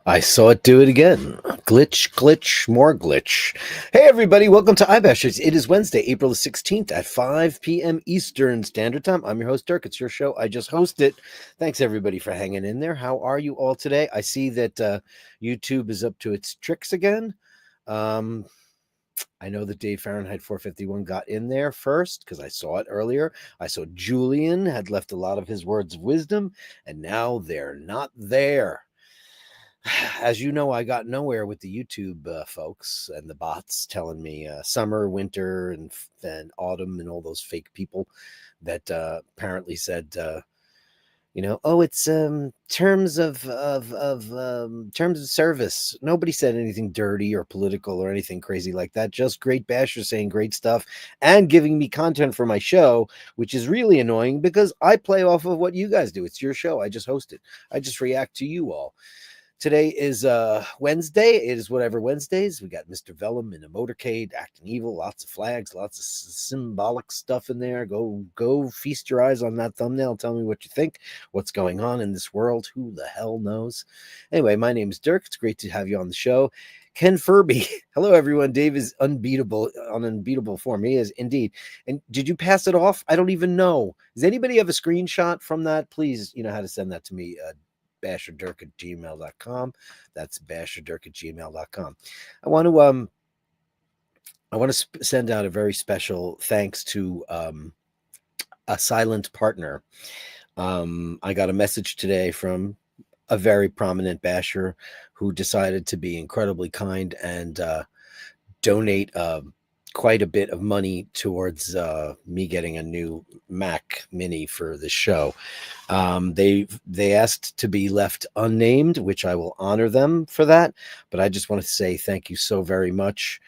I saw it do it again. Glitch, glitch, more glitch. Hey, everybody. Welcome to iBashers. It is Wednesday, April the 16th at 5 p.m. Eastern Standard Time. I'm your host, Dirk. It's your show. I just host it. Thanks, everybody, for hanging in there. How are you all today? I see that YouTube is up to its tricks again. I know that Dave Fahrenheit 451 got in there first because I saw it earlier. I saw Julian had left a lot of his words of wisdom, and now they're not there. As you know, I got nowhere with the YouTube folks and the bots telling me summer, winter, and autumn, and all those fake people that apparently said, oh, it's terms of service. Nobody said anything dirty or political or anything crazy like that. Just great bashers saying great stuff and giving me content for my show, which is really annoying because I play off of what you guys do. It's your show. I just host it. I just react to you all. Today is Wednesday. It is whatever Wednesdays. We got Mr. Vellum in a motorcade acting evil. Lots of flags, lots of symbolic stuff in there. Go feast your eyes on that thumbnail. Tell me what you think. What's going on in this world? Who the hell knows? Anyway, my name is Dirk. It's great to have you on the show. Ken Furby. Hello, everyone. Dave is unbeatable on unbeatable form. He is indeed. And did you pass it off? I don't even know. Does anybody have a screenshot from that? Please, you know how to send that to me. Basherdirk@gmail.com. That's Basherdirk@gmail.com. I want to send out a very special thanks to a silent partner. I got a message today from a very prominent basher who decided to be incredibly kind and donate quite a bit of money towards me getting a new Mac Mini for the show. They asked to be left unnamed, which I will honor them for that. But I just want to say thank you so very much.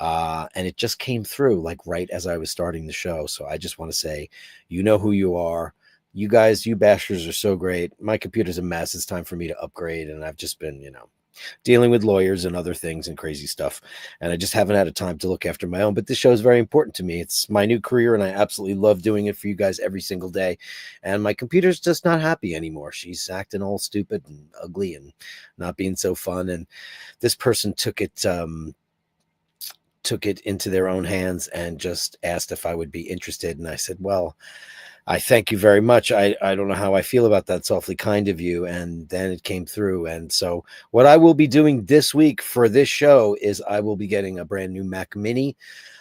And it just came through like right as I was starting the show. So I just want to say, you know who you are. You guys, you bashers are so great. My computer's a mess. It's time for me to upgrade. And I've just been, dealing with lawyers and other things and crazy stuff. And I just haven't had a time to look after my own, but this show is very important to me. It's my new career and I absolutely love doing it for you guys every single day. And my computer's just not happy anymore. She's acting all stupid and ugly and not being so fun. And this person took it into their own hands and just asked if I would be interested. And I said, well, I thank you very much. I don't know how I feel about that. It's awfully kind of you. And then it came through. And so what I will be doing this week for this show is I will be getting a brand new Mac Mini.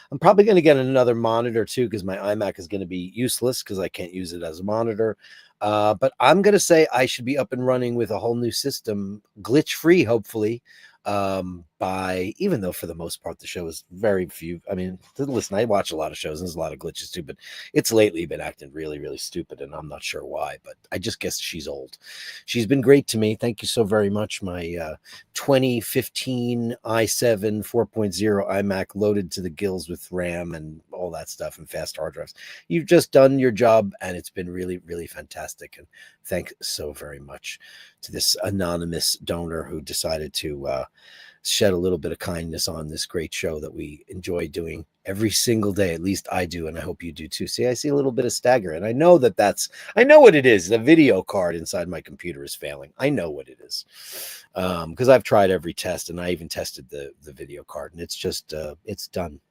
I'm probably going to get another monitor too, because my iMac is going to be useless because I can't use it as a monitor. But I'm going to say I should be up and running with a whole new system, glitch free, hopefully. Even though for the most part the show is very few. I mean, listen, I watch a lot of shows and there's a lot of glitches too, but it's lately been acting really, really stupid and I'm not sure why, but I just guess she's old. She's been great to me. Thank you so very much. My 2015 i7 4.0 iMac loaded to the gills with RAM and all that stuff and fast hard drives. You've just done your job and it's been really, really fantastic. And thanks so very much to this anonymous donor who decided to shed a little bit of kindness on this great show that we enjoy doing every single day. At least I do, and I hope you do too. See, I see a little bit of stagger, and I know I know what it is. The video card inside my computer is failing. I know what it is because I've tried every test, and I even tested the video card, and it's just it's done.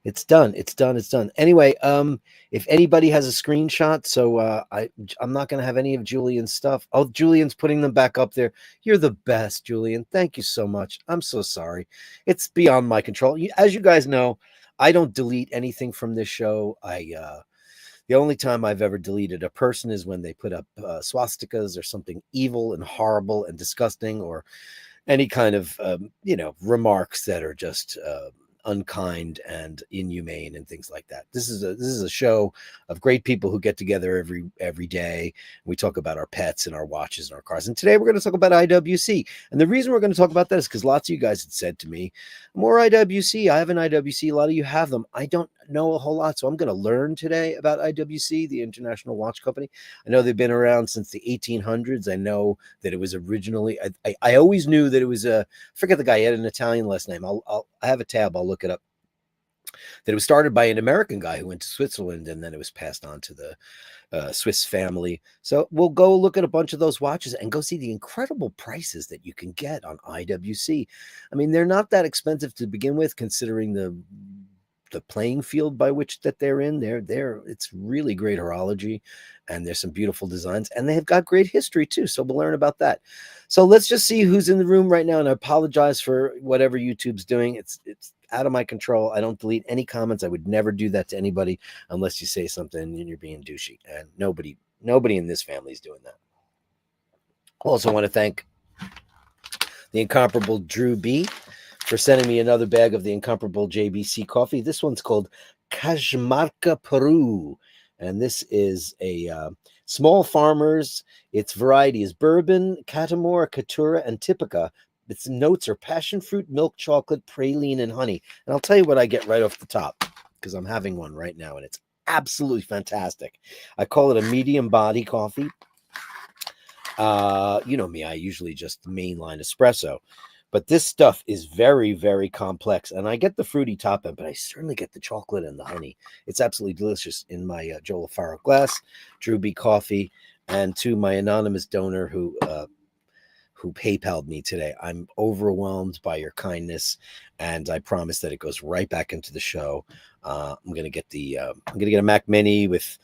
It's done. Anyway, if anybody has a screenshot, so I'm not going to have any of Julian's stuff. Oh, Julian's putting them back up there. You're the best, Julian. Thank you so much. I'm so sorry. It's beyond my control. As you guys know, I don't delete anything from this show. The only time I've ever deleted a person is when they put up swastikas or something evil and horrible and disgusting, or any kind of remarks that are just unkind and inhumane and things like that. This is a show of great people who get together every day. We talk about our pets and our watches and our cars. And today we're going to talk about IWC. And the reason we're going to talk about that is because lots of you guys had said to me, more IWC. I have an IWC. A lot of you have them. I don't know a whole lot. So I'm going to learn today about IWC, the International Watch Company. I know they've been around since the 1800s. I know that it was originally, I always knew that it was I forget the guy, he had an Italian last name. I have a tab. I'll look it up. That it was started by an American guy who went to Switzerland, and then it was passed on to the Swiss family. So we'll go look at a bunch of those watches and go see the incredible prices that you can get on IWC. I mean, they're not that expensive to begin with, considering the playing field by which that they're in. It's really great horology, and there's some beautiful designs, and they have got great history too. So we'll learn about that. So let's just see who's in the room right now. And I apologize for whatever YouTube's doing. It's out of my control. I don't delete any comments. I would never do that to anybody unless you say something and you're being douchey. And nobody in this family is doing that. Also want to thank the incomparable Drew B for sending me another bag of the incomparable JBC coffee. This one's called Cajamarca, Peru. And this is a small farmers. Its variety is bourbon, Catamora, Caturra, and Typica. Its notes are passion fruit, milk chocolate, praline, and honey. And I'll tell you what I get right off the top, because I'm having one right now, and it's absolutely fantastic. I call it a medium body coffee. You know me, I usually just mainline espresso. But this stuff is very, very complex. And I get the fruity top end, but I certainly get the chocolate and the honey. It's absolutely delicious in my Joel Faro glass, Drew B coffee, and to my anonymous donor who PayPal'd me today. I'm overwhelmed by your kindness, and I promise that it goes right back into the show. I'm gonna get a Mac Mini with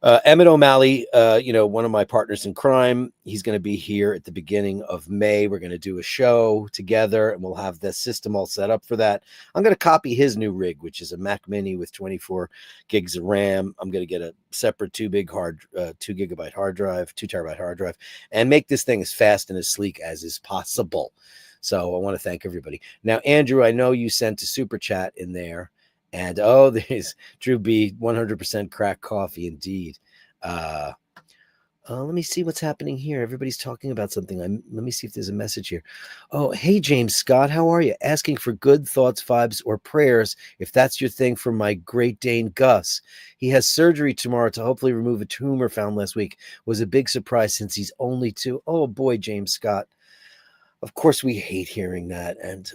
Emmett O'Malley, one of my partners in crime. He's going to be here at the beginning of May. We're going to do a show together, and we'll have the system all set up for that. I'm going to copy his new rig, which is a Mac Mini with 24 gigs of RAM. I'm going to get a separate 2 gigabyte hard drive, 2 terabyte hard drive, and make this thing as fast and as sleek as is possible. So I want to thank everybody. Now, Andrew, I know you sent a super chat in there. And there's Drew B, 100% crack coffee indeed. Let me see what's happening here. Everybody's talking about something. Let me see if there's a message here. Oh, hey, James Scott, how are you? Asking for good thoughts, vibes, or prayers, if that's your thing, for my Great Dane Gus. He has surgery tomorrow to hopefully remove a tumor found last week. Was a big surprise since he's only 2. Oh, boy, James Scott. Of course, we hate hearing that. And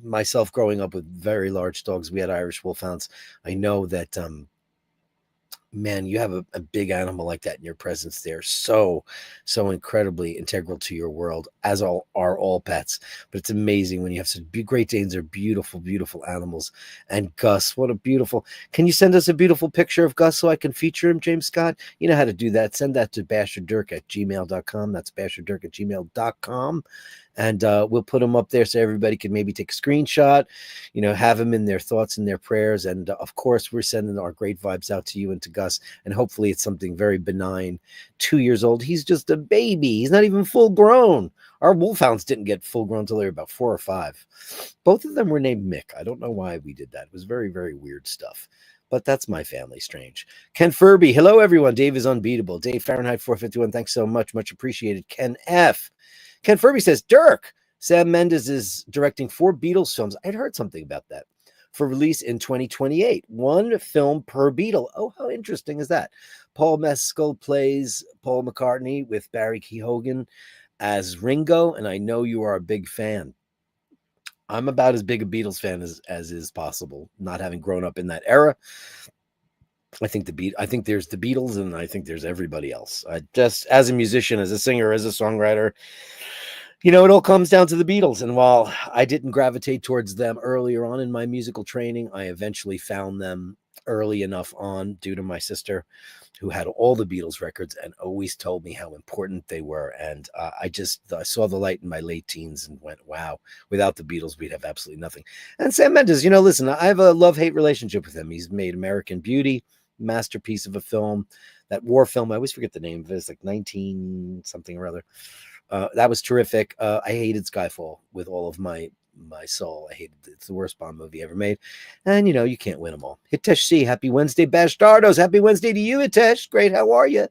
myself growing up with very large dogs, we had Irish Wolfhounds. I know that, man, you have a big animal like that in your presence. They're so incredibly integral to your world, as are all pets. But it's amazing when you have such Great Danes are beautiful, beautiful animals. And Gus, what a beautiful. Can you send us a beautiful picture of Gus so I can feature him, James Scott? You know how to do that. Send that to Basherdirk@gmail.com. That's Basherdirk@gmail.com. And we'll put them up there so everybody can maybe take a screenshot, have them in their thoughts and their prayers. And of course, we're sending our great vibes out to you and to Gus. And hopefully it's something very benign. 2 years old. He's just a baby. He's not even full grown. Our Wolfhounds didn't get full grown until they were about 4 or 5. Both of them were named Mick. I don't know why we did that. It was very, very weird stuff. But that's my family, strange. Ken Furby. Hello, everyone. Dave is unbeatable. Dave Fahrenheit 451. Thanks so much. Much appreciated. Ken F. Ken Furby says, Dirk, Sam Mendes is directing 4 Beatles films. I'd heard something about that. For release in 2028. 1 film per Beatle. Oh, how interesting is that? Paul Mescal plays Paul McCartney with Barry Keoghan as Ringo, and I know you are a big fan. I'm about as big a Beatles fan as is possible, not having grown up in that era. I think there's the Beatles, and I think there's everybody else. I just, as a musician, as a singer, as a songwriter, it all comes down to the Beatles. And while I didn't gravitate towards them earlier on in my musical training, I eventually found them early enough on due to my sister, who had all the Beatles records and always told me how important they were. And I saw the light in my late teens and went, wow, without the Beatles, we'd have absolutely nothing. And Sam Mendes, listen, I have a love-hate relationship with him. He's made American Beauty, masterpiece of a film. That war film, I always forget the name of it. It's like 19 something or other. That was terrific. I hated Skyfall with all of my my soul. I hated it. It's the worst Bond movie ever made. And, you can't win them all. Hitesh C, happy Wednesday, Bastardos. Happy Wednesday to you, Hitesh. Great, how are you?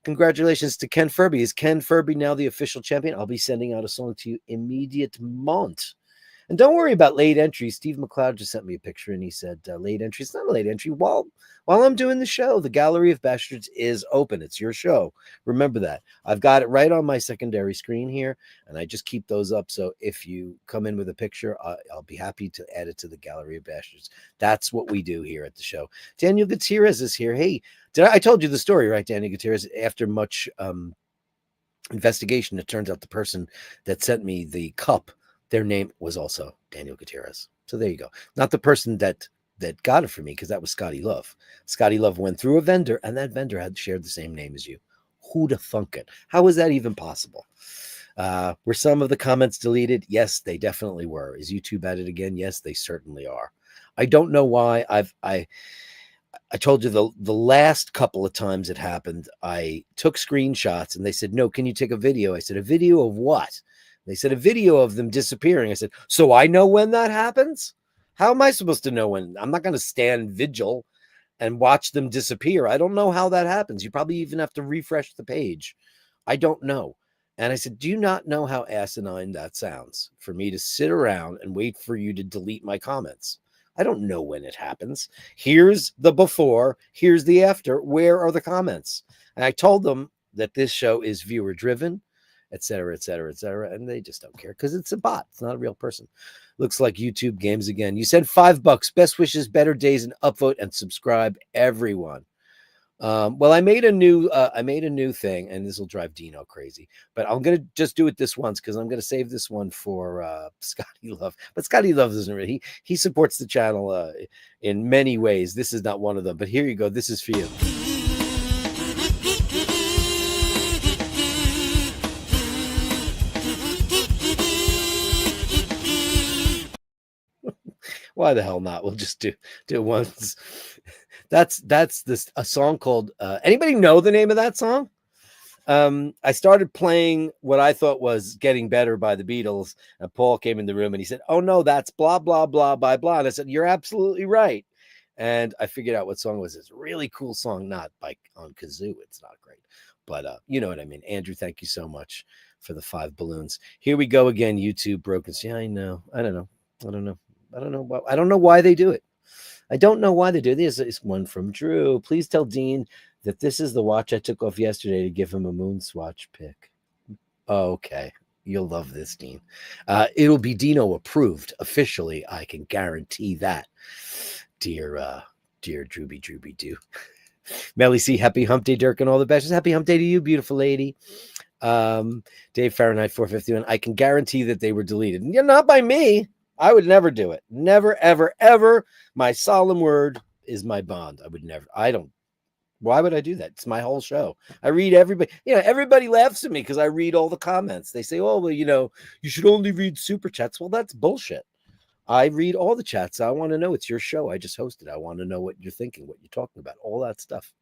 Congratulations to Ken Furby. Is Ken Furby now the official champion? I'll be sending out a song to you immediatement. And don't worry about late entries. Steve McLeod just sent me a picture and he said, late entry. It's not a late entry. While I'm doing the show, the Gallery of Bashtards is open. It's your show. Remember that. I've got it right on my secondary screen here, and I just keep those up. So if you come in with a picture, I'll be happy to add it to the Gallery of Bashtards. That's what we do here at the show. Daniel Gutierrez is here. Hey, I told you the story, right, Daniel Gutierrez? After much investigation, it turns out the person that sent me the cup, their name was also Daniel Gutierrez. So there you go. Not the person that got it for me, because that was Scotty Love. Scotty Love went through a vendor, and that vendor had shared the same name as you. Who'da thunk it? How is that even possible? Were some of the comments deleted? Yes, they definitely were. Is YouTube at it again? Yes, they certainly are. I don't know why. I told you the last couple of times it happened, I took screenshots, and they said, no, can you take a video? I said, a video of what? They said, a video of them disappearing. I said, so I know when that happens? How am I supposed to know when? I'm not going to stand vigil and watch them disappear. I don't know how that happens. You probably even have to refresh the page. I don't know. And I said, do you not know how asinine that sounds for me to sit around and wait for you to delete my comments? I don't know when it happens. Here's the before. Here's the after. Where are the comments? And I told them that this show is viewer driven, et cetera, et cetera, et cetera. And they just don't care because it's a bot. It's not a real person. Looks like YouTube games again. You said $5. Best wishes, better days, and upvote and subscribe, everyone. Well, I made a new thing, and this will drive Dino crazy. But I'm gonna just do it this once because I'm gonna save this one for Scotty Love. But Scotty Love doesn't really. He supports the channel in many ways. This is not one of them. But here you go. This is for you. Why the hell not? We'll just do it once. That's a song called. Anybody know the name of that song? I started playing what I thought was "Getting Better" by the Beatles, and Paul came in the room and he said, "Oh no, that's blah blah blah by blah." And I said, "You're absolutely right." And I figured out what song it was. It's a really cool song, not on kazoo. It's not great, but you know what I mean. Andrew, thank you so much for the 5 balloons. Here we go again. YouTube broken. Yeah, I know. I don't know. I don't know why they do it. I don't know why they do this. Is one from Drew. Please tell Dean that this is the watch I took off yesterday to give him a moon swatch pic. Oh, okay. You'll love this, Dean. It'll be Dino approved officially. I can guarantee that. Dear Drooby Doo. Melly C, happy hump day, Dirk, and all the best. Happy hump day to you, beautiful lady. Dave Fahrenheit 451. I can guarantee that they were deleted. Yeah, not by me. I would never do it. Never, ever, ever. My solemn word is my bond. Why would I do that? It's my whole show. I read everybody. Everybody laughs at me because I read all the comments. They say, oh, well, you should only read super chats. Well, that's bullshit. I read all the chats. I want to know. It's your show. I just hosted. I want to know what you're thinking, what you're talking about, all that stuff.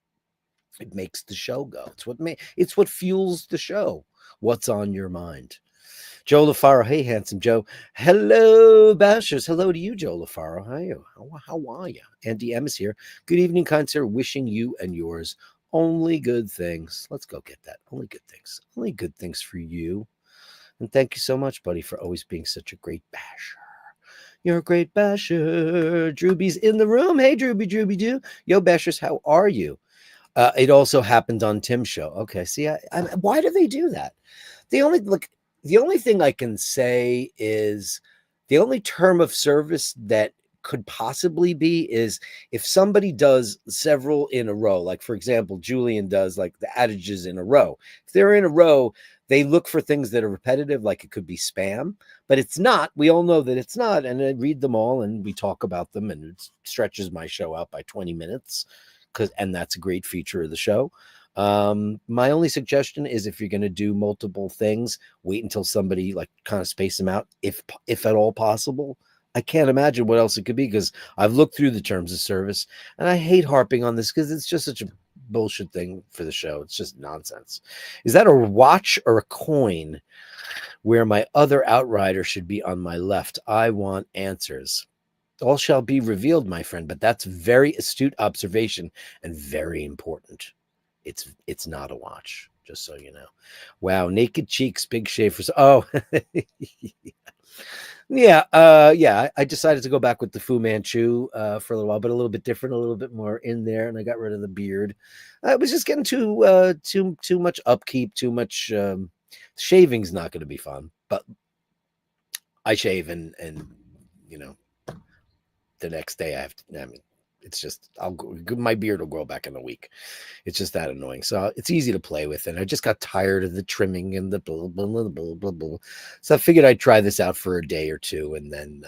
It makes the show go. It's what fuels the show. What's on your mind? Joe LaFaro, hey, handsome Joe. Hello, Bashers. Hello to you, Joe LaFaro. How are you? Andy M is here. Good evening, kind sir. Wishing you and yours only good things. Let's go get that. Only good things. Only good things for you. And thank you so much, buddy, for always being such a great basher. You're a great basher. Drooby's in the room. Hey, Drooby Doo. Yo, Bashers, how are you? It also happened on Tim's show. Okay, see, why do they do that? The only thing I can say is the only term of service that could possibly be is if somebody does several in a row, like, for example, Julian does like the adages in a row. If they're in a row, they look for things that are repetitive, like it could be spam, but it's not. We all know that it's not. And I read them all and we talk about them, and it stretches my show out by 20 minutes. And that's a great feature of the show. My only suggestion is if you're going to do multiple things, wait until somebody kind of space them out, if at all possible. I can't imagine what else it could be because I've looked through the terms of service and I hate harping on this because it's just such a bullshit thing for the show. It's just nonsense. Is that a watch or a coin where my other outrider should be on my left? I want answers. All shall be revealed, my friend, but that's very astute observation and very important. It's not a watch, just so you know. Wow, naked cheeks, big shavers. Oh, yeah, yeah. I decided to go back with the Fu Manchu for a little while, but a little bit different, a little bit more in there, and I got rid of the beard. It was just getting too much upkeep, too much. Shaving's not going to be fun, but I shave and you know the next day I have to. I mean, it's just my beard will grow back in a week. It's just that annoying. So it's easy to play with, and I just got tired of the trimming and the blah blah blah blah blah blah. So I figured I'd try this out for a day or two, and then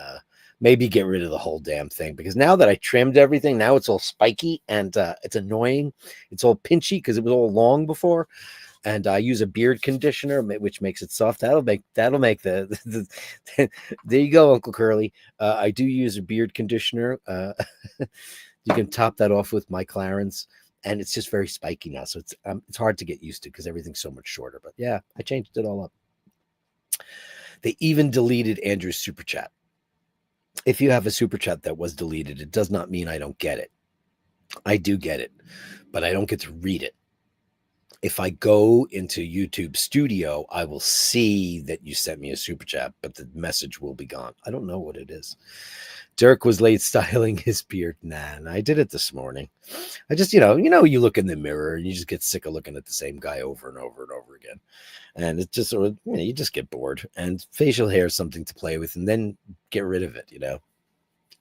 maybe get rid of the whole damn thing, because now that I trimmed everything, now it's all spiky and it's annoying. It's all pinchy because it was all long before. And I use a beard conditioner, which makes it soft. That'll make the there you go, Uncle Curly. I do use a beard conditioner. You can top that off with my Clarence, and it's just very spiky now. So it's hard to get used to because everything's so much shorter. But yeah, I changed it all up. They even deleted Andrew's super chat. If you have a super chat that was deleted, it does not mean I don't get it. I do get it, but I don't get to read it. If I go into YouTube Studio, I will see that you sent me a super chat, but the message will be gone. I don't know what it is. Dirk was late styling his beard. Nah, I did it this morning. I just, you you look in the mirror and you just get sick of looking at the same guy over and over and over again. And it's just sort of, you just get bored. And facial hair is something to play with and then get rid of it,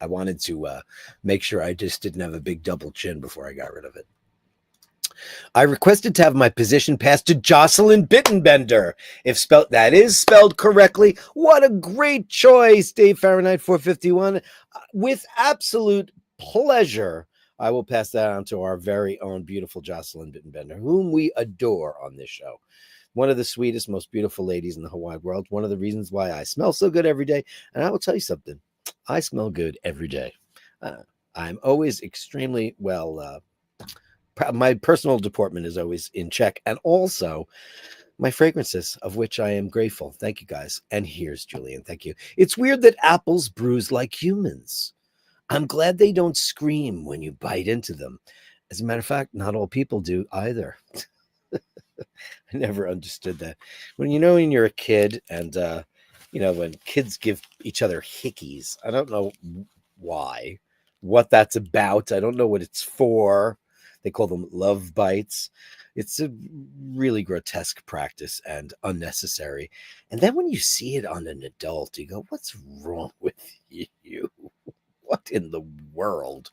I wanted to make sure I just didn't have a big double chin before I got rid of it. I requested to have my position passed to Jocelyn Bittenbender. If that is spelled correctly, what a great choice, Dave Fahrenheit 451. With absolute pleasure, I will pass that on to our very own beautiful Jocelyn Bittenbender, whom we adore on this show. One of the sweetest, most beautiful ladies in the whole wide world. One of the reasons why I smell so good every day. And I will tell you something. I smell good every day. I'm always extremely well my personal deportment is always in check, and also my fragrances, of which I am grateful. Thank you, guys. And here's Julian. Thank you. It's weird that apples bruise like humans. I'm glad they don't scream when you bite into them. As a matter of fact, not all people do either. I never understood that. When you're a kid and when kids give each other hickeys, I don't know why, what that's about. I don't know what it's for. They call them love bites. It's a really grotesque practice and unnecessary. And then when you see it on an adult, you go, what's wrong with you? What in the world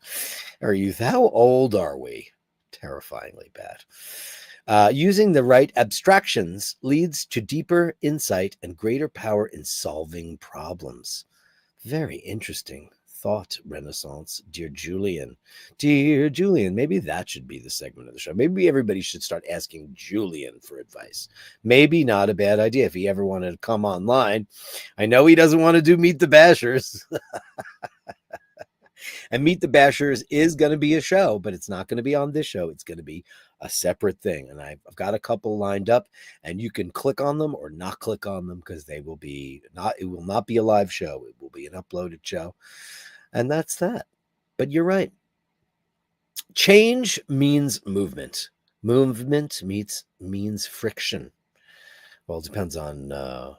are you? How old are we? Terrifyingly bad. Using the right abstractions leads to deeper insight and greater power in solving problems. Very interesting thought, Renaissance. Dear Julian. Maybe that should be the segment of the show. Maybe everybody should start asking Julian for advice. Maybe not a bad idea if he ever wanted to come online. I know he doesn't want to do Meet the Bashers. And Meet the Bashers is going to be a show, but it's not going to be on this show. It's going to be a separate thing. And I've got a couple lined up, and you can click on them or not click on them because it will not be a live show. It will be an uploaded show. And that's that. But you're right. Change means movement. Movement means friction. Well, it depends on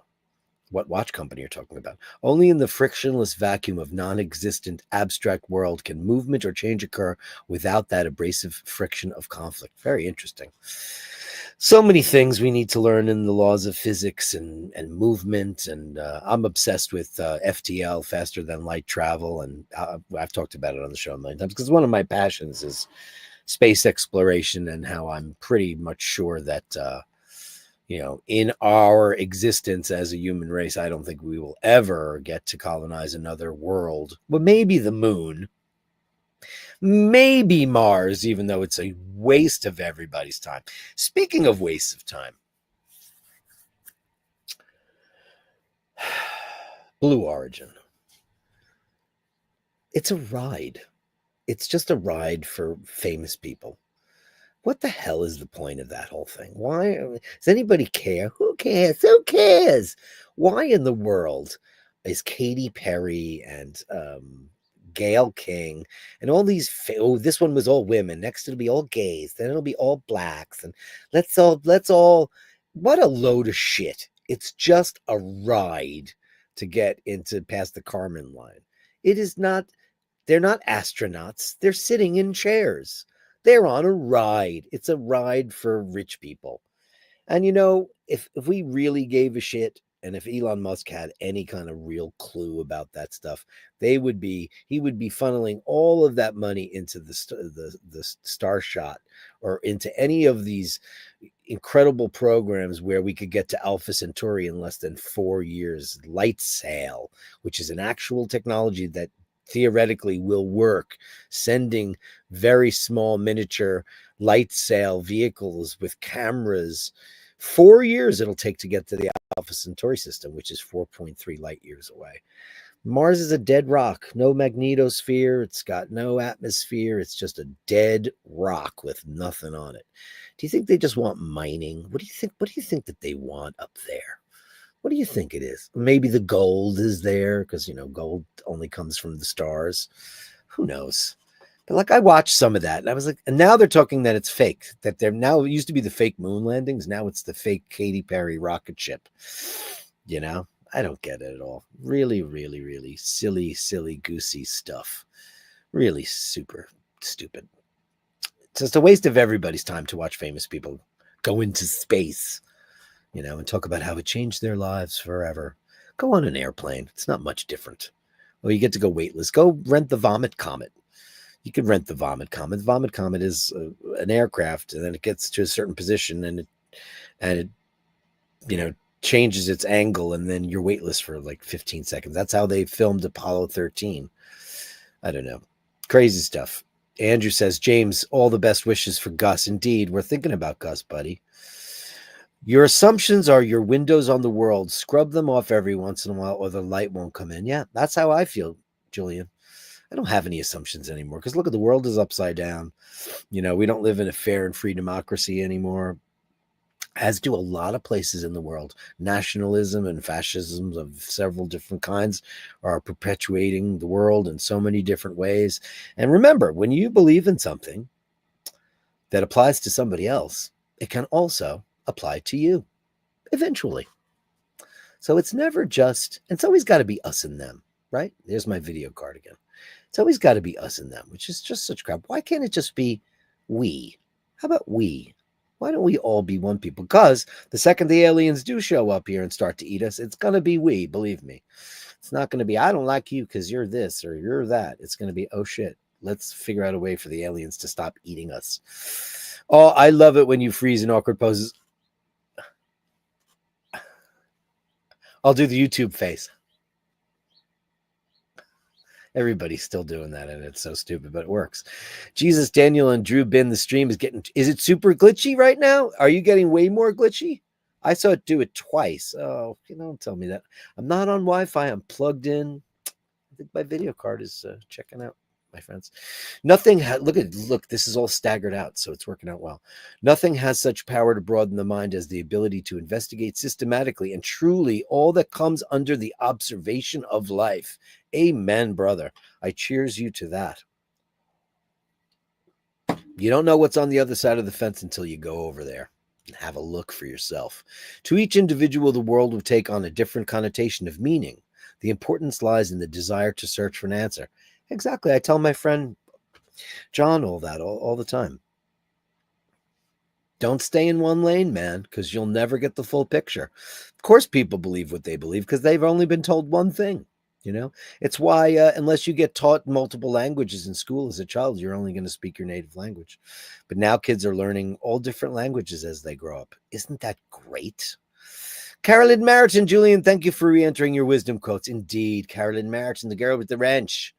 what watch company you're talking about. Only in the frictionless vacuum of non-existent abstract world can movement or change occur without that abrasive friction of conflict. Very interesting. So many things we need to learn in the laws of physics and movement. And I'm obsessed with FTL, faster than light travel. And I've talked about it on the show a million times because one of my passions is space exploration and how I'm pretty much sure that, in our existence as a human race, I don't think we will ever get to colonize another world. Well, maybe the moon. Maybe Mars, even though it's a waste of everybody's time. Speaking of waste of time, Blue Origin. It's a ride. It's just a ride for famous people. What the hell is the point of that whole thing? Why does anybody care? Who cares? Who cares? Why in the world is Katy Perry and Gail King and all these? Oh, this one was all women. Next it'll be all gays. Then it'll be all blacks. And let's all. What a load of shit! It's just a ride to get into past the Carmen line. It is not. They're not astronauts. They're sitting in chairs. They're on a ride. It's a ride for rich people. And if we really gave a shit, and if Elon Musk had any kind of real clue about that stuff, he would be funneling all of that money into the Star Shot or into any of these incredible programs where we could get to Alpha Centauri in less than 4 years. Light sail, which is an actual technology that theoretically will work, sending very small miniature light sail vehicles with cameras. 4 years it'll take to get to the Alpha Centauri system, which is 4.3 light years away. Mars is a dead rock, no magnetosphere. It's got no atmosphere. It's just a dead rock with nothing on it. Do you think they just want mining? What do you think? What do you think that they want up there? What do you think it is? Maybe the gold is there because gold only comes from the stars. Who knows? But like I watched some of that and I was like, and now they're talking that it's fake. That they're now, it used to be the fake moon landings. Now it's the fake Katy Perry rocket ship. I don't get it at all. Really, really, really silly goosey stuff. Really super stupid. It's just a waste of everybody's time to watch famous people go into space, and talk about how it changed their lives forever. Go on an airplane. It's not much different. Well, you get to go weightless. Go rent the Vomit Comet. You can rent the Vomit Comet. The Vomit Comet is an aircraft, and then it gets to a certain position, and it changes its angle, and then you're weightless for like 15 seconds. That's how they filmed Apollo 13. I don't know. Crazy stuff. Andrew says, James, all the best wishes for Gus. Indeed, we're thinking about Gus, buddy. Your assumptions are your windows on the world. Scrub them off every once in a while or the light won't come in. Yeah, that's how I feel, Julian. I don't have any assumptions anymore because look at the world is upside down. We don't live in a fair and free democracy anymore, as do a lot of places in the world. Nationalism and fascism of several different kinds are perpetuating the world in so many different ways. And remember, when you believe in something that applies to somebody else, it can also apply to you eventually. So it's never just, it's always got to be us and them, right? There's my video card again. It's always got to be us and them, which is just such crap. Why can't it just be we? How about we? Why don't we all be one people? Because the second the aliens do show up here and start to eat us, it's going to be we, believe me. It's not going to be, I don't like you because you're this or you're that. It's going to be, oh shit, let's figure out a way for the aliens to stop eating us. Oh, I love it when you freeze in awkward poses. I'll do the YouTube face. Everybody's still doing that, and it's so stupid, but it works. Jesus, Daniel, and Drew Bin, the stream is it super glitchy right now? Are you getting way more glitchy? I saw it do it twice. Oh, don't tell me that. I'm not on Wi-Fi. I'm plugged in. I think my video card is checking out, my friends. Nothing, look, this is all staggered out, so it's working out well. Nothing has such power to broaden the mind as the ability to investigate systematically and truly all that comes under the observation of life. Amen, brother. I cheers you to that. You don't know what's on the other side of the fence until you go over there and have a look for yourself. To each individual, the world will take on a different connotation of meaning. The importance lies in the desire to search for an answer. Exactly. I tell my friend John all that all the time. Don't stay in one lane, man, because you'll never get the full picture. Of course, people believe what they believe because they've only been told one thing. It's why unless you get taught multiple languages in school as a child, you're only going to speak your native language. But now kids are learning all different languages as they grow up. Isn't that great? Carolyn Meriton, Julian, thank you for re-entering your wisdom quotes. Indeed, Carolyn Meriton, the girl with the wrench.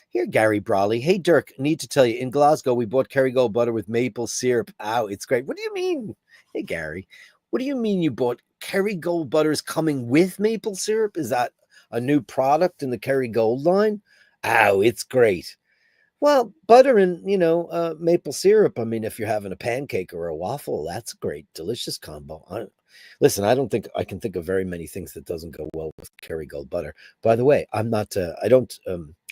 Here, Gary Brawley. Hey, Dirk, need to tell you, in Glasgow, we bought Kerrygold butter with maple syrup. Ow, it's great. What do you mean? Hey, Gary, what do you mean you bought Kerrygold butters coming with maple syrup? Is that a new product in the Kerrygold line? Ow, it's great. Well, butter and, maple syrup. I mean, if you're having a pancake or a waffle, that's a great, delicious combo. Listen, I don't think I can think of very many things that doesn't go well with Kerrygold butter. By the way, I don't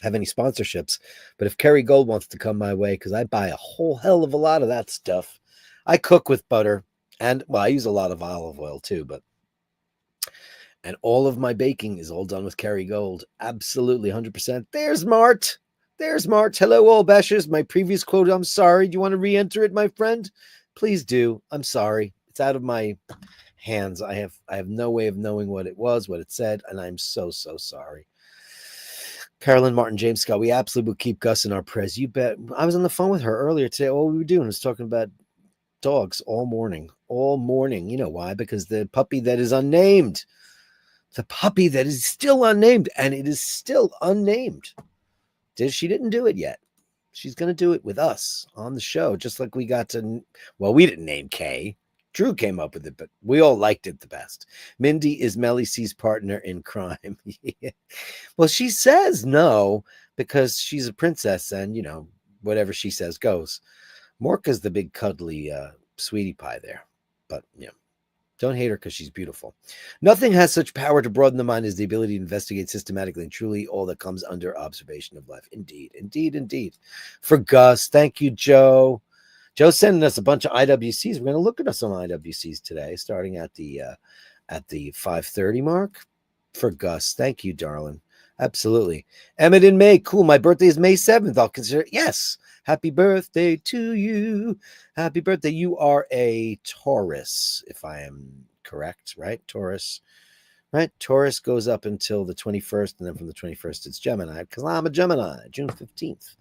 have any sponsorships, but if Kerrygold wants to come my way, because I buy a whole hell of a lot of that stuff. I cook with butter, and well, I use a lot of olive oil too, and all of my baking is all done with Kerrygold. Absolutely, 100%. There's Mart. There's Mart. Hello, all bashers. My previous quote, I'm sorry. Do you want to re-enter it, my friend? Please do. I'm sorry. It's out of my hands. I have no way of knowing what it was, what it said, and I'm so, so sorry. Carolyn Martin, James Scott, we absolutely will keep Gus in our prayers. You bet. I was on the phone with her earlier today. All we were doing was talking about dogs all morning. All morning. You know why? Because the puppy that is unnamed, the puppy that is still unnamed, and it is still unnamed. She didn't do it yet. She's going to do it with us on the show, just like we got to. Well, we didn't name Kay. Drew came up with it, but we all liked it the best. Mindy is Melly C's partner in crime. Yeah. Well, she says no because she's a princess, and whatever she says goes. Morka's the big cuddly sweetie pie there, but don't hate her because she's beautiful. Nothing has such power to broaden the mind as the ability to investigate systematically and truly all that comes under observation of life. Indeed, indeed, indeed. For Gus, thank you, Joe. Joe's sending us a bunch of IWCs. We're going to look at some IWCs today, starting at the 5:30 mark. For Gus, thank you, darling. Absolutely. Emmett in May, cool. My birthday is May 7th. I'll consider it. Yes. Happy birthday to you. Happy birthday. You are a Taurus, if I am correct, right? Taurus, right? Taurus goes up until the 21st, and then from the 21st, it's Gemini, because I'm a Gemini, June 15th.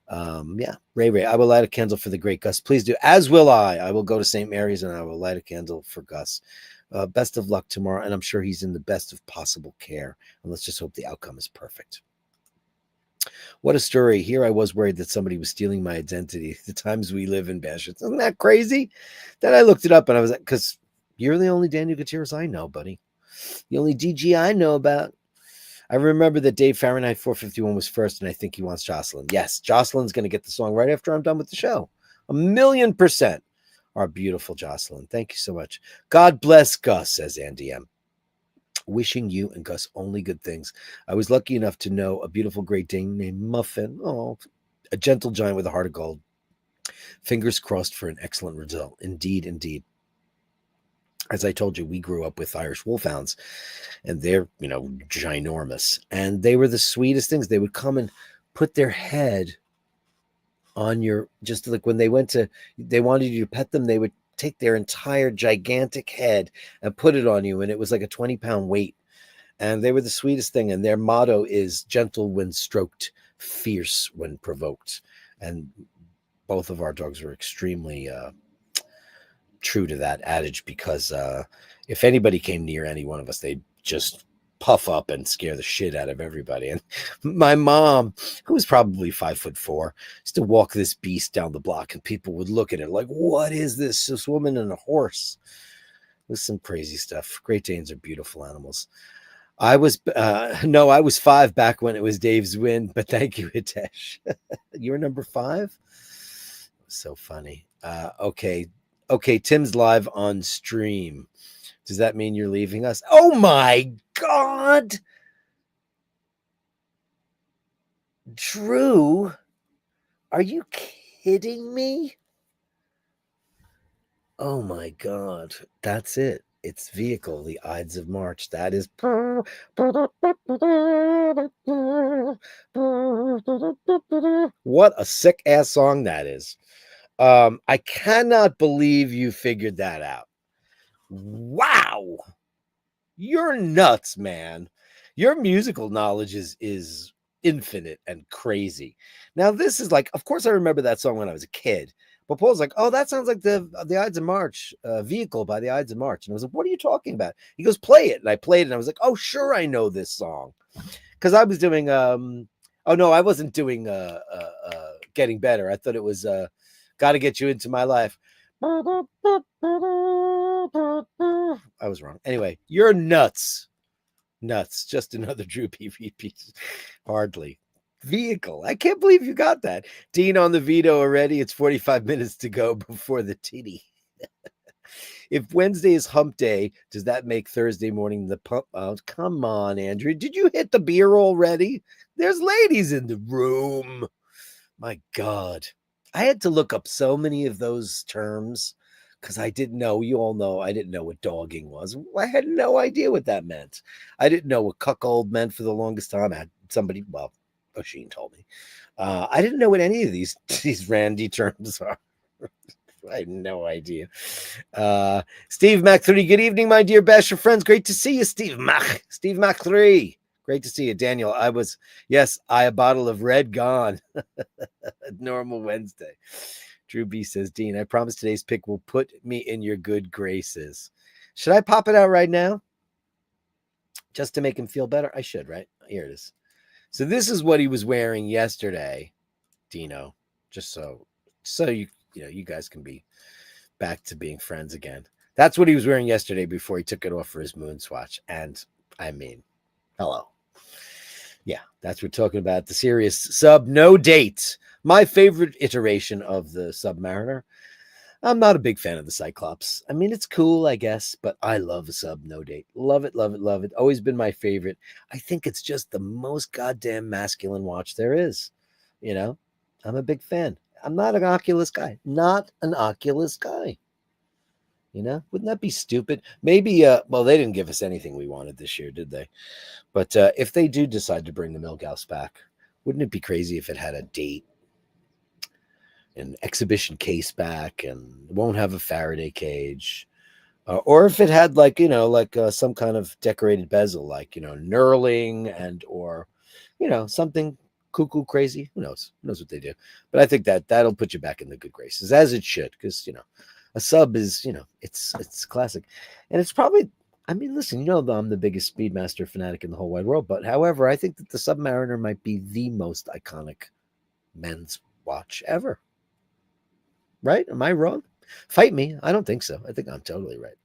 Yeah, Ray, I will light a candle for the great Gus. Please do, as will I. I will go to St. Mary's and I will light a candle for Gus. Best of luck tomorrow, and I'm sure he's in the best of possible care. And let's just hope the outcome is perfect. What a story. Here I was worried that somebody was stealing my identity. The times we live in, Bashers. Isn't that crazy? Then I looked it up and I was like, because you're the only Daniel Gutierrez I know, buddy. The only DG I know about. I remember that Dave Fahrenheit 451 was first, and I think he wants Jocelyn. Yes, Jocelyn's going to get the song right after I'm done with the show. 1,000,000%. Our beautiful Jocelyn. Thank you so much. God bless Gus, says Andy M. Wishing you and Gus only good things. I was lucky enough to know a beautiful Great Dane named Muffin. Oh, a gentle giant with a heart of gold. Fingers crossed for an excellent result. Indeed, indeed. As I told you, we grew up with Irish Wolfhounds, and they're, ginormous. And they were the sweetest things. They would come and put their head on your, just like when they wanted you to pet them, they would take their entire gigantic head and put it on you. And it was like a 20-pound weight. And they were the sweetest thing. And their motto is gentle when stroked, fierce when provoked. And both of our dogs were extremely true to that adage, because if anybody came near any one of us, they'd just puff up and scare the shit out of everybody. And my mom, who was probably 5'4", used to walk this beast down the block, and people would look at it like, what is this woman and a horse? It was some crazy stuff. Great Danes are beautiful animals. I was 5 back when it was Dave's win, but thank you, Hitesh. You're number 5. So funny. Okay, Tim's live on stream. Does that mean you're leaving us? Oh my God! Drew, are you kidding me? Oh my God, that's it. It's Vehicle, the Ides of March. That is. What a sick ass song that is. I cannot believe you figured that out. Wow. You're nuts, man. Your musical knowledge is infinite and crazy. Now, this is like, of course, I remember that song when I was a kid. But Paul's like, oh, that sounds like the Ides of March, Vehicle by the Ides of March. And I was like, what are you talking about? He goes, play it. And I played it, and I was like, oh, sure, I know this song. Because I was doing, oh, no, I wasn't doing Getting Better. I thought it was Got to Get You Into My Life. I was wrong. Anyway, you're nuts. Nuts. Just another Drew PvP. Hardly. vehicle. I can't believe you got that. Dean on the veto already. It's 45 minutes to go before the titty. If Wednesday is hump day, does that make Thursday morning the pump? Oh, come on, Andrew. Did you hit the beer already? There's ladies in the room. My God. I had to look up so many of those terms because I didn't know. You all know I didn't know what dogging was. I had no idea what that meant. I didn't know what cuckold meant for the longest time. I had somebody, well, Osheen told me. I didn't know what any of these randy terms are. I had no idea. Steve Mac 3, good evening, my dear Basher friends. Great to see you, Steve Mac. Steve Mac 3. Great to see you, Daniel. I a bottle of red gone. Normal Wednesday. Drew B says, Dean, I promise today's pick will put me in your good graces. Should I pop it out right now? Just to make him feel better? I should, right? Here it is. So this is what he was wearing yesterday, Dino. Just so you guys can be back to being friends again. That's what he was wearing yesterday before he took it off for his moon swatch. And I mean, hello. Yeah, that's what we're talking about. The Sirius sub, no date. My favorite iteration of the Submariner. I'm not a big fan of the Cyclops. I mean, it's cool, I guess, but I love a sub, no date. Love it, love it, love it. Always been my favorite. I think it's just the most goddamn masculine watch there is. You know, I'm a big fan. I'm not an Oculus guy. Not an Oculus guy. You know, wouldn't that be stupid? Maybe, well, they didn't give us anything we wanted this year, did they? But if they do decide to bring the Milgauss back, wouldn't it be crazy if it had a date, an exhibition case back, and won't have a Faraday cage? Or if it had some kind of decorated bezel, knurling or, something cuckoo crazy. Who knows? Who knows what they do? But I think that'll put you back in the good graces, as it should, because, a sub is, it's classic. And it's probably, I mean, listen, I'm the biggest Speedmaster fanatic in the whole wide world. But however, I think that the Submariner might be the most iconic men's watch ever. Right? Am I wrong? Fight me. I don't think so. I think I'm totally right.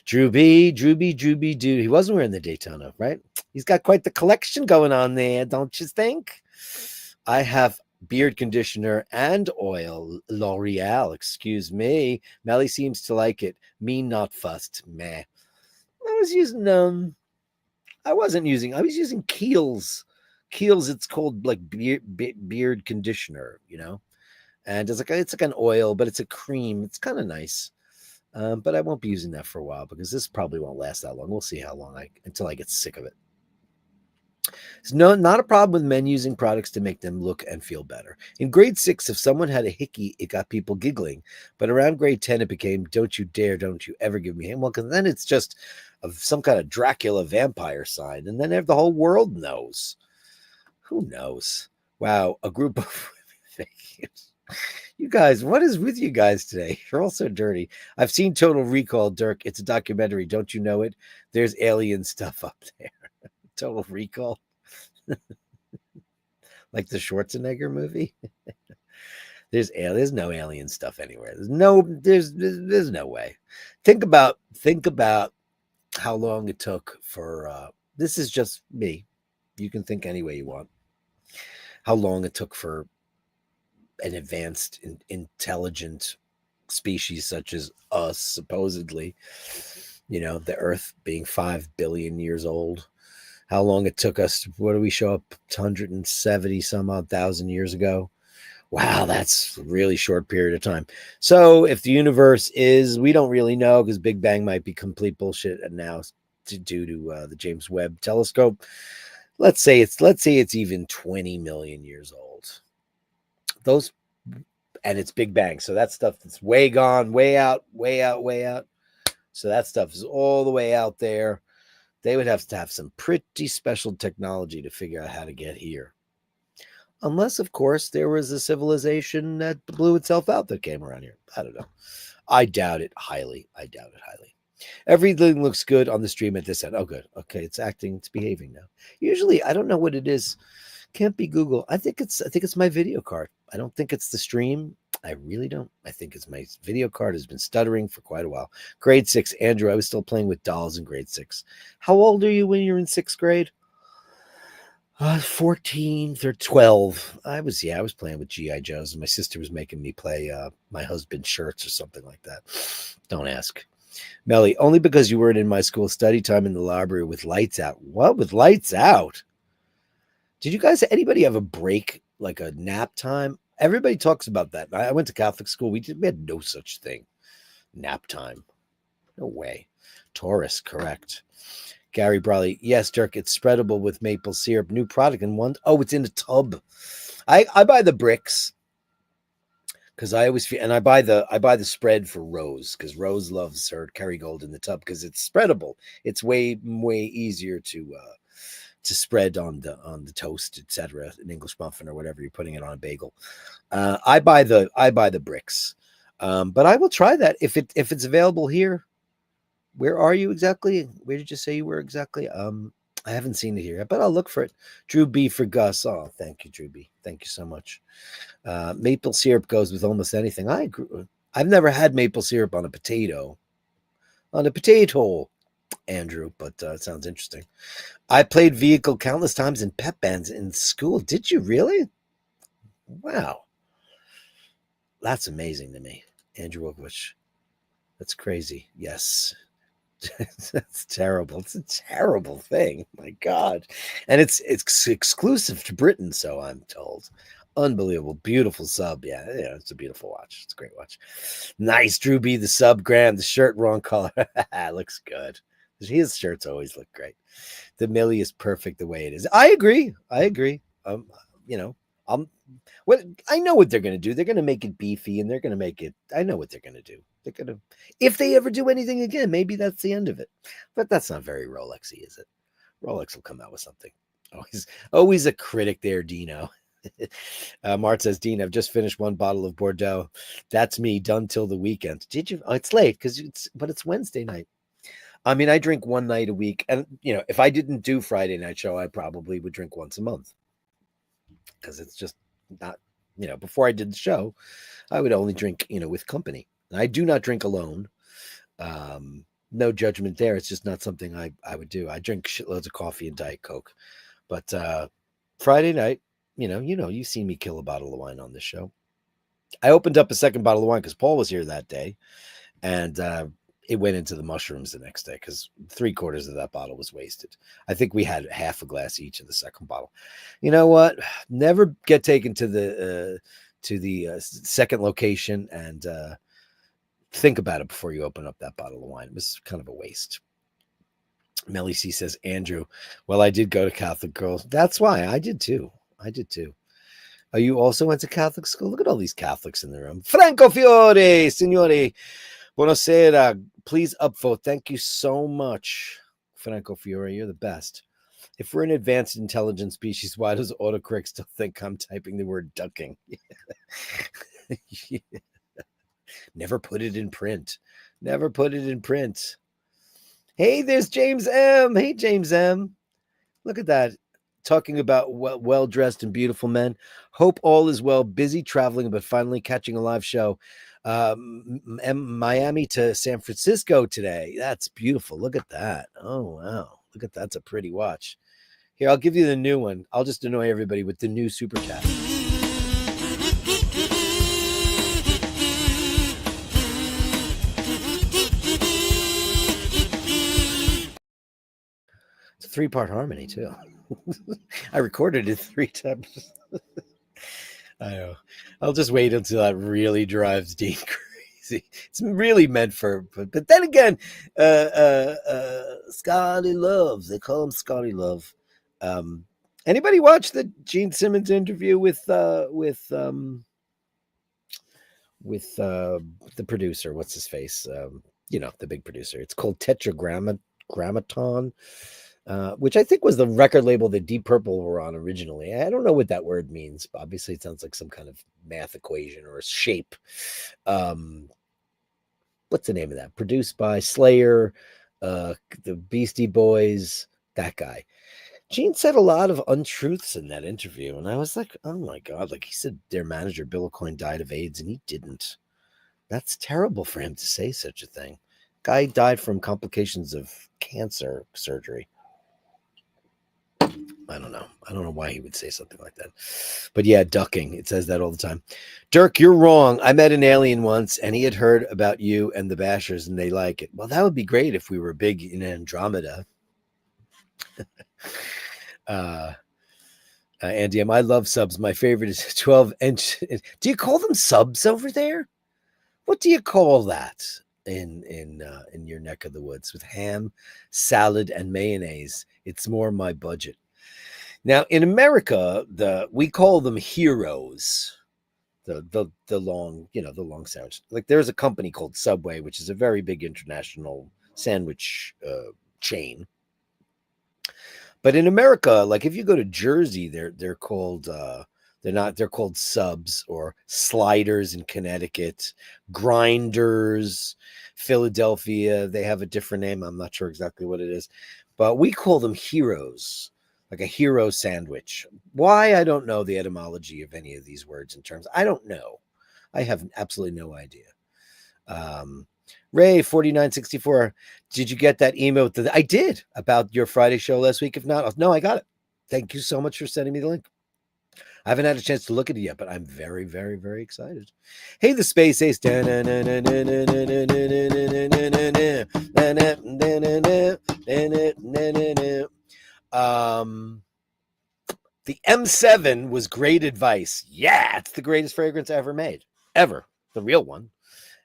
Drew B, dude. He wasn't wearing the Daytona, right? He's got quite the collection going on there, don't you think? I have beard conditioner and oil. L'Oreal, excuse me. Melly seems to like it. Me not fussed. Meh. I was using I was using Kiehl's. Kiehl's, it's called like beard conditioner, and it's like an oil, but it's a cream. It's kind of nice. But I won't be using that for a while because this probably won't last that long. We'll see how long until I get sick of it. It's not a problem with men using products to make them look and feel better. In grade 6, if someone had a hickey, it got people giggling. But around grade 10, it became, don't you dare, don't you ever give me him. Well, because then it's just some kind of Dracula vampire sign. And then the whole world knows. Who knows? Wow, a group of you guys, what is with you guys today? You're all so dirty. I've seen Total Recall, Dirk. It's a documentary. Don't you know it? There's alien stuff up there. Total Recall. Like the Schwarzenegger movie. There's no alien stuff anywhere. There's no way. Think about how long it took for this is just me. You can think any way you want. How long it took for an advanced, intelligent species such as us, supposedly, the Earth being 5 billion years old. How long it took us, what do we show up, 170 some odd thousand years ago? Wow, that's a really short period of time. So if the universe is, we don't really know because Big Bang might be complete bullshit, and now due to the James Webb Telescope, let's say it's even 20 million years old. And it's Big Bang. So that stuff that's way gone, way out. So that stuff is all the way out there. They would have to have some pretty special technology to figure out how to get here. Unless, of course, there was a civilization that blew itself out that came around here. I don't know. I doubt it highly. Everything looks good on the stream at this end. Oh, good. Okay, it's behaving now. Usually, I don't know what it is. Can't be Google. I think it's my video card. I don't think it's the stream. I really don't. I think it's my video card has been stuttering for quite a while. Grade 6, Andrew, I was still playing with dolls in grade 6. How old are you when you're in 6th grade? 14 or 12. I was playing with GI Joes, and my sister was making me play my husband's shirts or something like that. Don't ask. Melly, only because you weren't in my school study time in the library with lights out. What, with lights out? Did you guys, anybody have a break, like a nap time? Everybody talks about that. I went to Catholic school. We had no such thing. Nap time. No way. Taurus, correct. Gary Brawley, yes, Dirk, it's spreadable with maple syrup. New product in one. Oh, it's in a tub. I buy the bricks because I always feel, and I buy the spread for Rose because Rose loves her Kerrygold in the tub because it's spreadable. It's way easier to spread on the toast, etc. An English muffin or whatever you're putting it on a bagel. I buy the bricks, but I will try that if it's available here. Where are you exactly? Where did you say you were exactly? I haven't seen it here, but I'll look for it. Drew B for Gus. Oh, thank you, Drew B. Thank you so much. Maple syrup goes with almost anything. I agree. I've never had maple syrup on a potato. On a potato, Andrew, but it sounds interesting. I played vehicle countless times in pep bands in school. Did you really? Wow. That's amazing to me. Andrew Okwich. That's crazy. Yes. That's terrible. It's a terrible thing. My God. And it's exclusive to Britain, so I'm told. Unbelievable. Beautiful sub. Yeah, it's a beautiful watch. It's a great watch. Nice, Drew B. The sub, Graham. The shirt, wrong color. Looks good. His shirts always look great. The Millie is perfect the way it is. I agree. You know, I know what they're going to do. They're going to make it beefy, and they're going to make it. I know what they're going to do. They're going to, if they ever do anything again, maybe that's the end of it. But that's not very Rolexy, is it? Rolex will come out with something. Always a critic there, Dino. Mart says, Dean, I've just finished one bottle of Bordeaux. That's me, done till the weekend. Did you? Oh, it's late but it's Wednesday night. I mean, I drink one night a week, and if I didn't do Friday night show, I probably would drink once a month because it's just not. Before I did the show, I would only drink, with company. And I do not drink alone. No judgment there. It's just not something I would do. I drink shitloads of coffee and Diet Coke, but Friday night, you've seen me kill a bottle of wine on this show. I opened up a second bottle of wine because Paul was here that day, and it went into the mushrooms the next day because 3/4 of that bottle was wasted. I think we had half a glass each of the second bottle. You know what? Never get taken to the second location and think about it before you open up that bottle of wine. It was kind of a waste. Melly C says, Andrew, well, I did go to Catholic girls. That's why I did too. Oh, you also went to Catholic school? Look at all these Catholics in the room. Franco Fiore, signori. Buonasera. Please upvote. Thank you so much, Franco Fiore. You're the best. If we're an advanced intelligent species, why does autocorrect still think I'm typing the word ducking? Never put it in print. Hey, there's James M. Hey, James M. Look at that. Talking about well-dressed and beautiful men. Hope all is well. Busy traveling, but finally catching a live show. Miami to San Francisco today. That's beautiful. Look at that. Oh, wow. Look at that's a pretty watch. Here, I'll give you the new one. I'll just annoy everybody with the new super chat. It's a 3-part harmony, too. I recorded it 3 times. I know. I'll just wait until that really drives Dean crazy. It's really meant for, but then again, Scotty Love. They call him Scotty Love. Anybody watch the Gene Simmons interview with the producer? What's his face? The big producer. It's called Tetragrammaton. Which I think was the record label that Deep Purple were on originally. I don't know what that word means. But obviously, it sounds like some kind of math equation or a shape. What's the name of that? Produced by Slayer, the Beastie Boys, that guy. Gene said a lot of untruths in that interview, and I was like, oh my God. Like, he said their manager, Bill O'Coin, died of AIDS, and he didn't. That's terrible for him to say such a thing. Guy died from complications of cancer surgery. I don't know. I don't know why he would say something like that. But yeah, ducking. It says that all the time. Dirk, you're wrong. I met an alien once and he had heard about you and the Bashers and they like it. Well, that would be great if we were big in Andromeda. uh, Andy M, I love subs. My favorite is 12 inch. Do you call them subs over there? What do you call that in your neck of the woods with ham, salad, and mayonnaise? It's more my budget. Now in America, we call them heroes. The long, the long sandwich. Like there's a company called Subway, which is a very big international sandwich chain. But in America, like if you go to Jersey, they're called they're called subs or sliders in Connecticut, grinders, Philadelphia. They have a different name. I'm not sure exactly what it is, but we call them heroes, like a hero sandwich. Why? I don't know the etymology of any of these words and terms. I don't know. I have absolutely no idea. Ray 4964, did you get that email? I did, about your Friday show last week. If not, no, I got it. Thank you so much for sending me the link. I haven't had a chance to look at it yet, but I'm very, very, very excited. Hey, the Space Ace. The M7 was great advice. Yeah, it's the greatest fragrance ever made. Ever. The real one.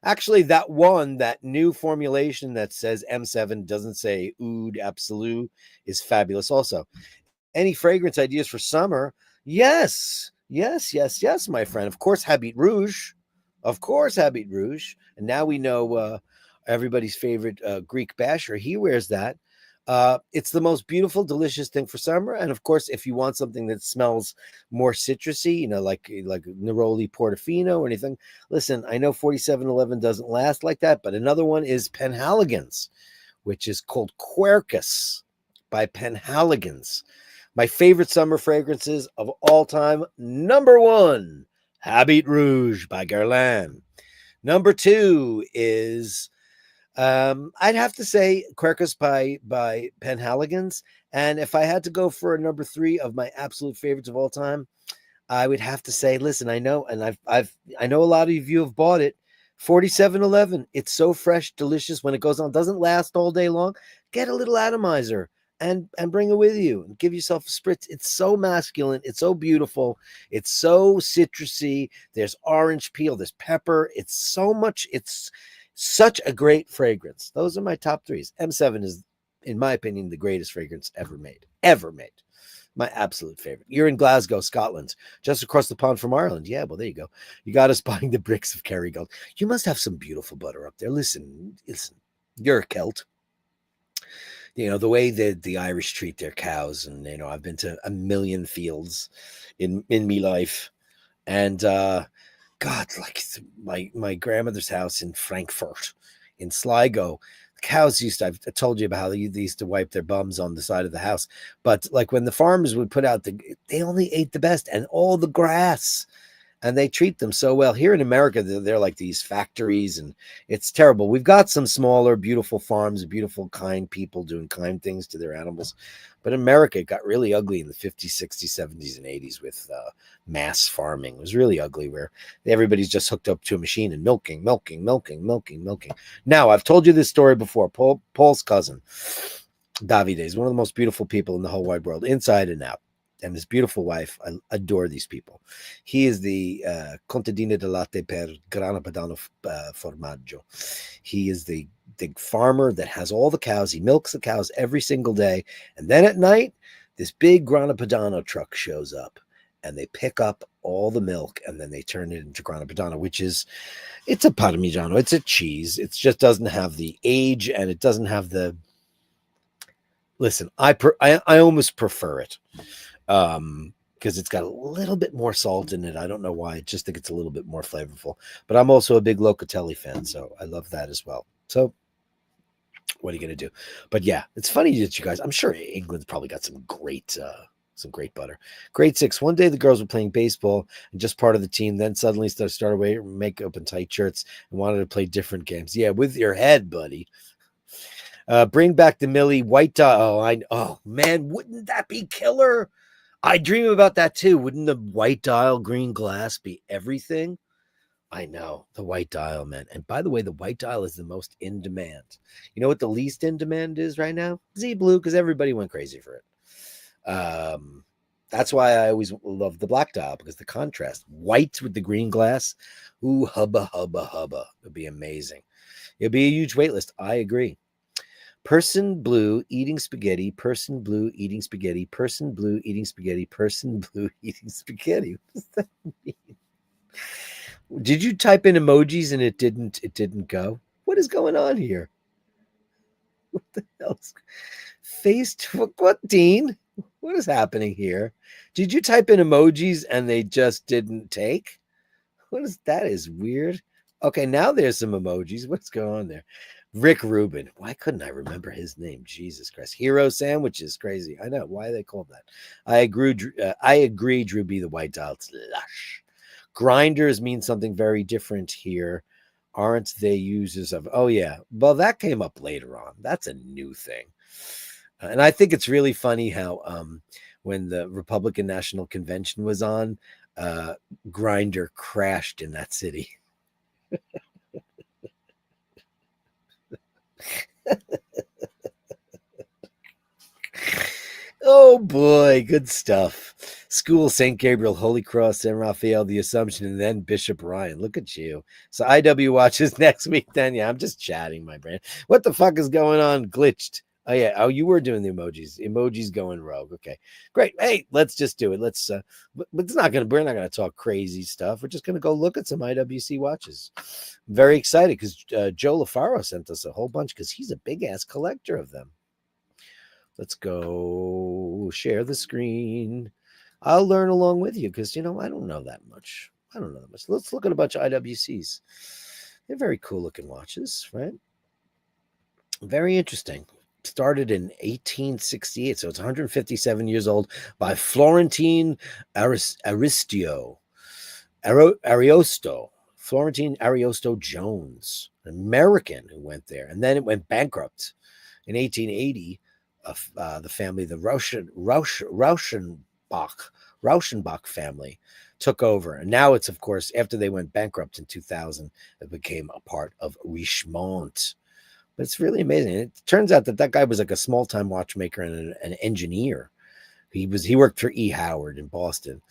Actually, that new formulation that says M7 doesn't say Oud Absolute is fabulous also. Any fragrance ideas for summer? Yes, my friend. Of course, Habit Rouge. And now we know everybody's favorite Greek basher. He wears that. It's the most beautiful, delicious thing for summer. And of course, if you want something that smells more citrusy, like Neroli Portofino or anything, listen, I know 4711 doesn't last like that, but another one is Penhaligon's, which is called Quercus by Penhaligon's. My favorite summer fragrances of all time. Number 1, Habit Rouge by Guerlain. Number 2 is I'd have to say Quercus by Penhaligon's. And if I had to go for a number 3 of my absolute favorites of all time, I would have to say, listen, I know, and I know a lot of you have bought it. 4711. It's so fresh, delicious. When it goes on, doesn't last all day long. Get a little atomizer and bring it with you and give yourself a spritz. It's so masculine. It's so beautiful. It's so citrusy. There's orange peel. There's pepper. It's so much. It's such a great fragrance. Those are my top 3s. M7 is, in my opinion, the greatest fragrance ever made. My absolute favorite. You're in Glasgow, Scotland, just across the pond from Ireland. Yeah, well, there you go. You got us buying the bricks of Kerrygold. You must have some beautiful butter up there. Listen, you're a Celt. The way that the Irish treat their cows. And, I've been to a million fields in me life. And, God, like my grandmother's house in Frankfurt, in Sligo, cows I've told you about how they used to wipe their bums on the side of the house. But like when the farmers would put out they only ate the best and all the grass, and they treat them so well. Here in America, they're like these factories, and it's terrible. We've got some smaller, beautiful farms, beautiful, kind people doing kind things to their animals. But in America, it got really ugly in the 50s, 60s, 70s, and 80s with mass farming. It was really ugly where everybody's just hooked up to a machine and milking. Now, I've told you this story before. Paul's cousin, Davide, is one of the most beautiful people in the whole wide world, inside and out. And his beautiful wife. I adore these people. He is the contadino de latte per Grana Padano formaggio. He is the farmer that has all the cows. He milks the cows every single day. And then at night, this big Grana Padano truck shows up. And they pick up all the milk. And then they turn it into Grana Padano, it's a Parmigiano. It's a cheese. It just doesn't have the age. And it doesn't have the... Listen, I almost prefer it. Because it's got a little bit more salt in it. I don't know why. I just think it's a little bit more flavorful. But I'm also a big Locatelli fan, so I love that as well. So what are you going to do? But yeah, it's funny that you guys, I'm sure England's probably got some great butter. Grade 6. One day the girls were playing baseball and just part of the team. Then suddenly started wearing makeup and tight shirts and wanted to play different games. Yeah, with your head, buddy. Bring back the Millie white dial. Oh man, wouldn't that be killer? I dream about that too. Wouldn't the white dial green glass be everything? I know, the white dial, man. And by the way, the white dial is the most in demand. You know what the least in demand is right now? Z blue, because everybody went crazy for it. That's why I always love the black dial, because the contrast, white with the green glass, ooh, hubba hubba hubba, it'd be amazing. It'd be a huge wait list. I agree. Person blue eating spaghetti, person blue eating spaghetti, person blue eating spaghetti, person blue eating spaghetti. What does that mean? Did you type in emojis and it didn't go? What is going on here? What the hell's Facebook? What, Dean? What is happening here? Did you type in emojis and they just didn't take? What is that? Is weird. Okay, now there's some emojis. What's going on there? Rick Rubin. Why couldn't I remember his name? Jesus Christ. Hero sandwiches. Crazy. I know. Why are they called that? I agree, Drew B. The white dial. It's lush. Grinders mean something very different here. Aren't they users of? Oh, yeah. Well, that came up later on. That's a new thing. And I think it's really funny how when the Republican National Convention was on, Grinder crashed in that city. Oh boy, good stuff. School, St. Gabriel, Holy Cross, San Rafael, the Assumption, and then Bishop Ryan. Look at you. So IW watches next week then. Yeah, I'm just chatting, my brain. What the fuck is going on? Glitched. Oh yeah. Oh, you were doing the emojis. Emojis going rogue. Okay, great. Hey, let's just do it. Let's. But it's not gonna. We're not gonna talk crazy stuff. We're just gonna go look at some IWC watches. I'm very excited because Joe LaFaro sent us a whole bunch because he's a big ass collector of them. Let's go share the screen. I'll learn along with you because I don't know that much. Let's look at a bunch of IWCs. They're very cool looking watches, right? Very interesting. Started in 1868, so it's 157 years old, by Florentine Ariosto. Florentine Ariosto Jones, an American who went there, and then it went bankrupt in 1880. The family, the Rauschenbach family, took over, and now it's, of course, after they went bankrupt in 2000, it became a part of Richemont. But it's really amazing. It turns out that guy was like a small-time watchmaker and an engineer. He worked for E. Howard in Boston,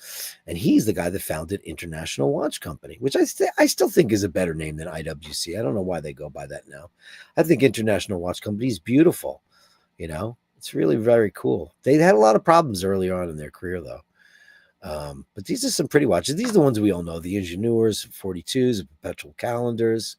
and he's the guy that founded International Watch Company, which I still think is a better name than IWC. I don't know why they go by that now. I think International Watch Company is beautiful. It's really very cool. They had a lot of problems early on in their career, though. But these are some pretty watches. These are the ones we all know: the Ingenieurs, 42s, perpetual calendars.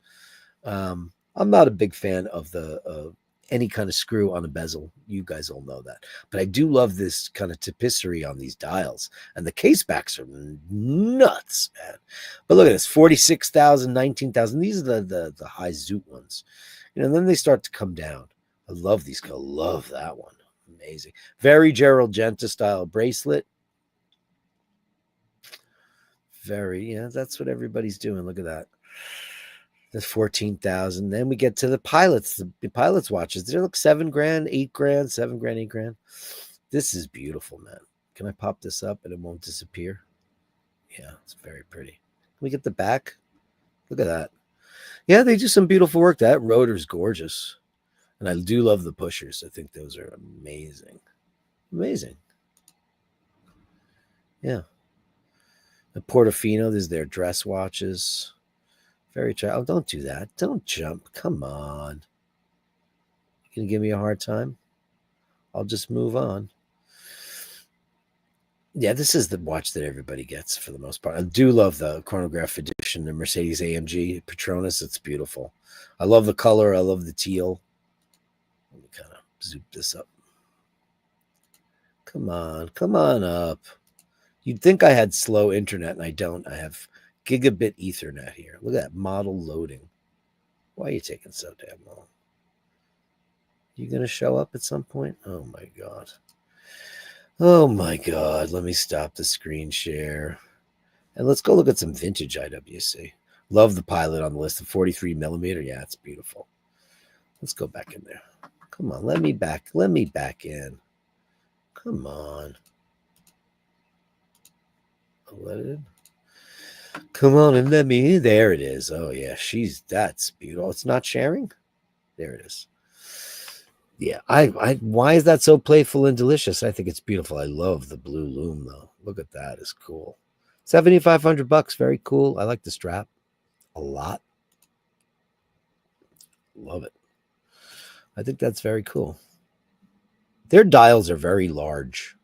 I'm not a big fan of the any kind of screw on a bezel. You guys all know that. But I do love this kind of tapisserie on these dials. And the case backs are nuts, man. But look at this, 46,000, 19,000. These are the high zoot ones. And then they start to come down. I love these. I love that one. Amazing. Very Gerald Genta style bracelet. That's what everybody's doing. Look at that. That's 14,000. Then we get to the pilots. The pilots watches. They look $7,000, $8,000, $7,000, $8,000. This is beautiful, man. Can I pop this up and it won't disappear? Yeah, it's very pretty. Can we get the back? Look at that. Yeah, they do some beautiful work. That rotor's gorgeous. And I do love the pushers. I think those are amazing. Amazing. Yeah. The Portofino, this is their dress watches. Very try. Oh, don't do that. Don't jump. Come on. You gonna give me a hard time? I'll just move on. Yeah, this is the watch that everybody gets for the most part. I do love the chronograph edition, the Mercedes AMG Petronas. It's beautiful. I love the color. I love the teal. Let me kind of zoom this up. Come on up. You'd think I had slow internet, and I don't. I have gigabit Ethernet here. Look at that model loading. Why are you taking so damn long? You going to show up at some point? Oh, my God. Oh, my God. Let me stop the screen share. And let's go look at some vintage IWC. Love the pilot on the list, the 43 millimeter. Yeah, it's beautiful. Let's go back in there. Come on, let me back. Let me back in. Come on. Let it in. Come on and let me in. There it is. Oh yeah, that's beautiful. It's not sharing. There it is. Yeah, why is that so playful and delicious? I think it's beautiful. I love the blue loom though. Look at that. It's cool. $7,500. Very cool. I like the strap a lot. Love it. I think that's very cool. Their dials are very large.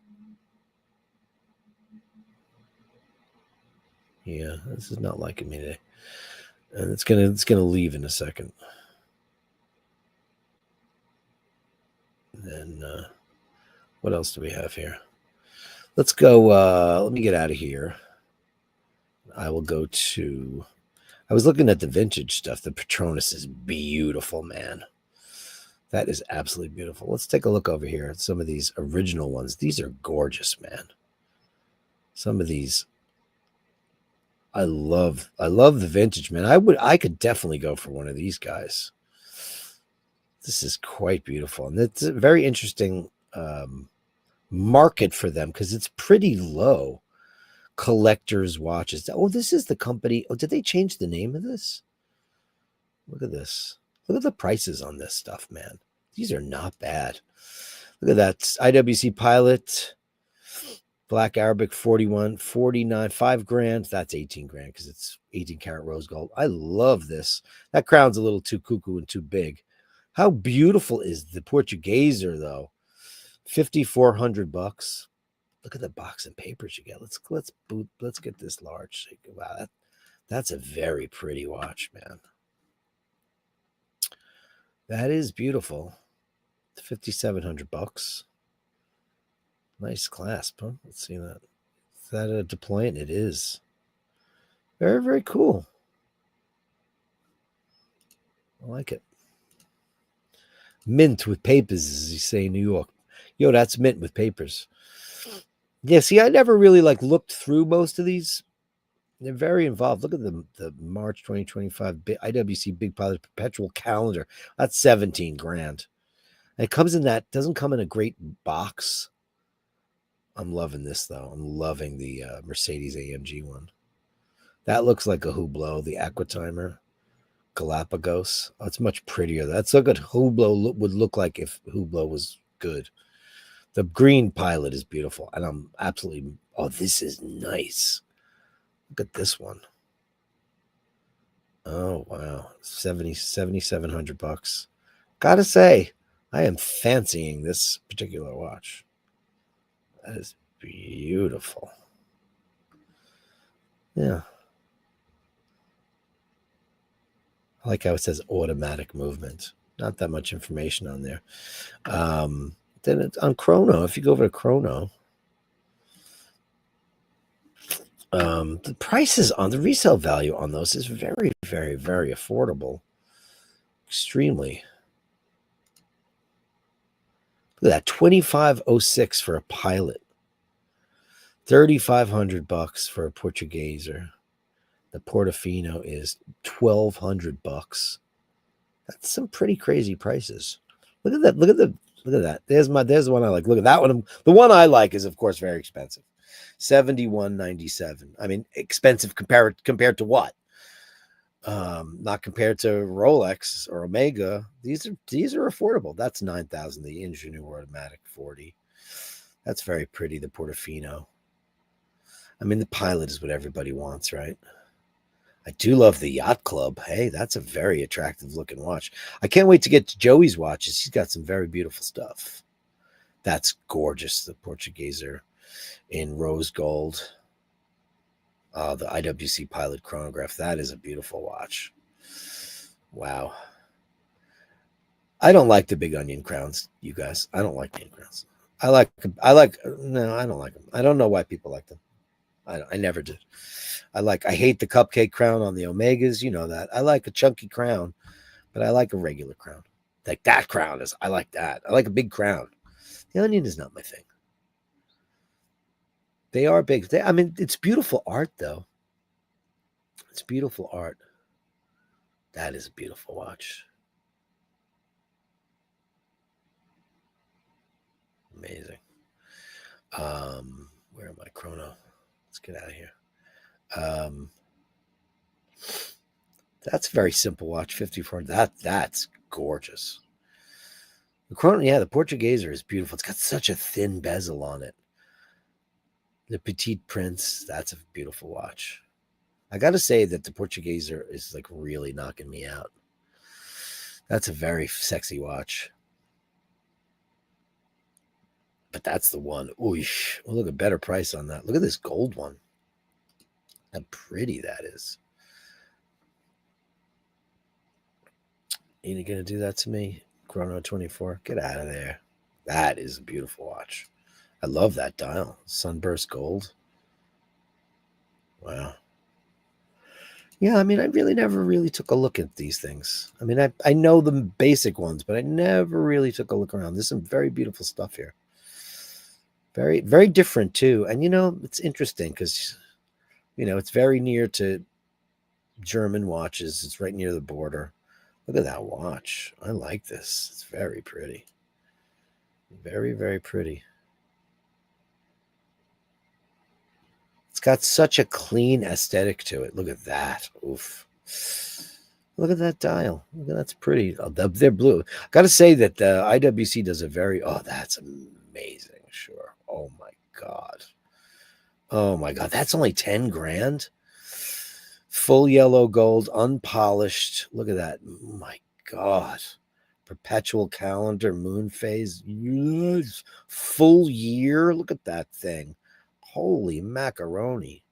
Yeah, this is not liking me today. And it's gonna leave in a second. And what else do we have here? Let's go. Let me get out of here. I will go to. I was looking at the vintage stuff. The Patronus is beautiful, man. That is absolutely beautiful. Let's take a look over here at some of these original ones. These are gorgeous, man. Some of these I love the vintage, man. I could definitely go for one of these guys. This is quite beautiful. And it's a very interesting market for them because it's pretty low. Collectors watches. Oh, this is the company. Oh, did they change the name of this? Look at this. Look at the prices on this stuff, man. These are not bad. Look at that. IWC Pilot, Black Arabic 41, 49, $5,000. That's 18 grand because it's 18 karat rose gold. I love this. That crown's a little too cuckoo and too big. How beautiful is the Portugueser though? $5,400. Look at the box and papers you get. Let's get this large. Wow, that's a very pretty watch, man. That is beautiful. $5,700. Nice clasp, huh? Let's see that. Is that a deployant? It is. Very, very cool. I like it. Mint with papers, as you say in New York. Yo, that's mint with papers. Yeah, see, I never really looked through most of these. They're very involved. Look at the March 2025 IWC Big Pilot Perpetual Calendar. That's 17 grand. And it comes in that, doesn't come in a great box. I'm loving this though. I'm loving the Mercedes AMG one. That looks like a Hublot, the Aquatimer Galapagos. Oh, it's much prettier. That's what Hublot would look like if Hublot was good. The green Pilot is beautiful. And I'm absolutely, oh, this is nice. Look at this one. Oh, wow. $7,700. Gotta say, I am fancying this particular watch. That is beautiful. Yeah. I like how it says automatic movement. Not that much information on there. Then it's on Chrono. If you go over to Chrono, the prices on the resale value on those is very, very, very affordable. Extremely. Look at that, $2,506 for a Pilot. $3,500 for a Portugueser. The Portofino is $1,200. That's some pretty crazy prices. Look at that. Look at that. There's the one I like. Look at that one. The one I like is of course very expensive. $71.97. I mean, expensive compared to what? Not compared to Rolex or Omega. These are affordable. That's 9,000. The Ingenue Automatic 40. That's very pretty. The Portofino. I mean, the Pilot is what everybody wants, right? I do love the Yacht Club. Hey, that's a very attractive looking watch. I can't wait to get to Joey's watches. He's got some very beautiful stuff. That's gorgeous. The Portugueser in rose gold. The IWC Pilot chronograph. That is a beautiful watch. Wow. I don't like the big onion crowns, you guys. I don't like the crowns. No, I don't like them. I don't know why people like them. I never did. I hate the cupcake crown on the Omegas. You know that. I like a chunky crown, but I like a regular crown. Like that crown is, I like that. I like a big crown. The onion is not my thing. They are big. I mean, it's beautiful art, though. It's beautiful art. That is a beautiful watch. Amazing. Where am I? Chrono. Let's get out of here. That's a very simple watch. 54. That's gorgeous. The Chrono, yeah, the Portugueser is beautiful. It's got such a thin bezel on it. The Petite Prince, that's a beautiful watch. I got to say that the Portugueser is like really knocking me out. That's a very sexy watch. But that's the one. Oosh. Well, look, a better price on that. Look at this gold one. How pretty that is. Ain't going to do that to me? Chrono 24. Get out of there. That is a beautiful watch. I love that dial. Sunburst gold. Wow. Yeah, I mean, I really never really took a look at these things. I mean, I know the basic ones, but I never really took a look around. There's some very beautiful stuff here. Very, very different too. And, you know, it's interesting because, you know, it's very near to German watches. It's right near the border. Look at that watch. I like this. It's very pretty. Very, very pretty. It's got such a clean aesthetic to it. Look at that. Oof. Look at that dial. Look at that's pretty. Oh, they're blue. Got to say that the IWC does a very, oh, that's amazing. Sure. Oh my God. Oh my God. That's only 10 grand. Full yellow gold, unpolished. Look at that. Oh my God. Perpetual calendar, moon phase. Yes. Full year. Look at that thing. Holy macaroni.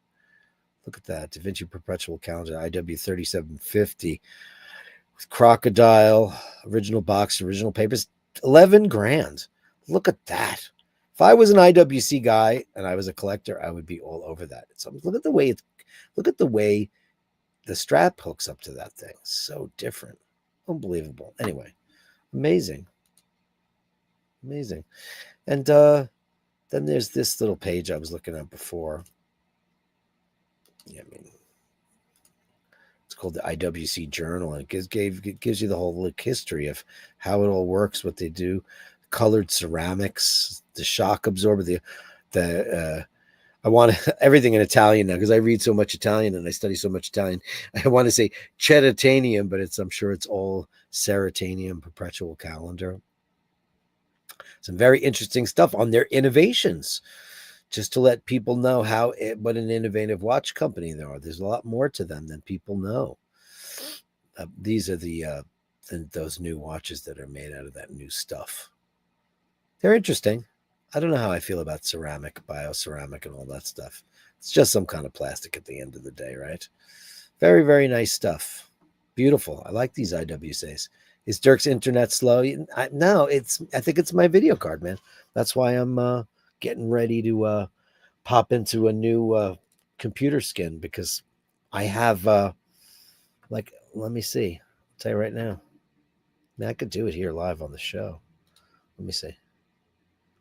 Look at that. Da Vinci Perpetual Calendar, IW 3750. With crocodile, original box, original papers. 11 grand. Look at that. If I was an IWC guy and I was a collector, I would be all over that. So look at the way the strap hooks up to that thing. So different. Unbelievable. Anyway, amazing. Amazing. And then there's this little page I was looking at before. Yeah, I mean, it's called the IWC Journal, and it gives you the whole history of how it all works, what they do, colored ceramics, the shock absorber, I want everything in Italian now because I read so much Italian and I study so much Italian. I want to say ceratanium, but I'm sure it's all ceratanium perpetual calendar. Some very interesting stuff on their innovations, just to let people know what an innovative watch company they are. There's a lot more to them than people know. These are those new watches that are made out of that new stuff. They're interesting. I don't know how I feel about ceramic, bioceramic, and all that stuff. It's just some kind of plastic at the end of the day, right? Very, very nice stuff. Beautiful. I like these IWCs. Is Dirk's internet slow? No, I think it's my video card, man. That's why I'm getting ready to pop into a new computer skin because I have let me see. I'll tell you right now. Now I could do it here live on the show. Let me see.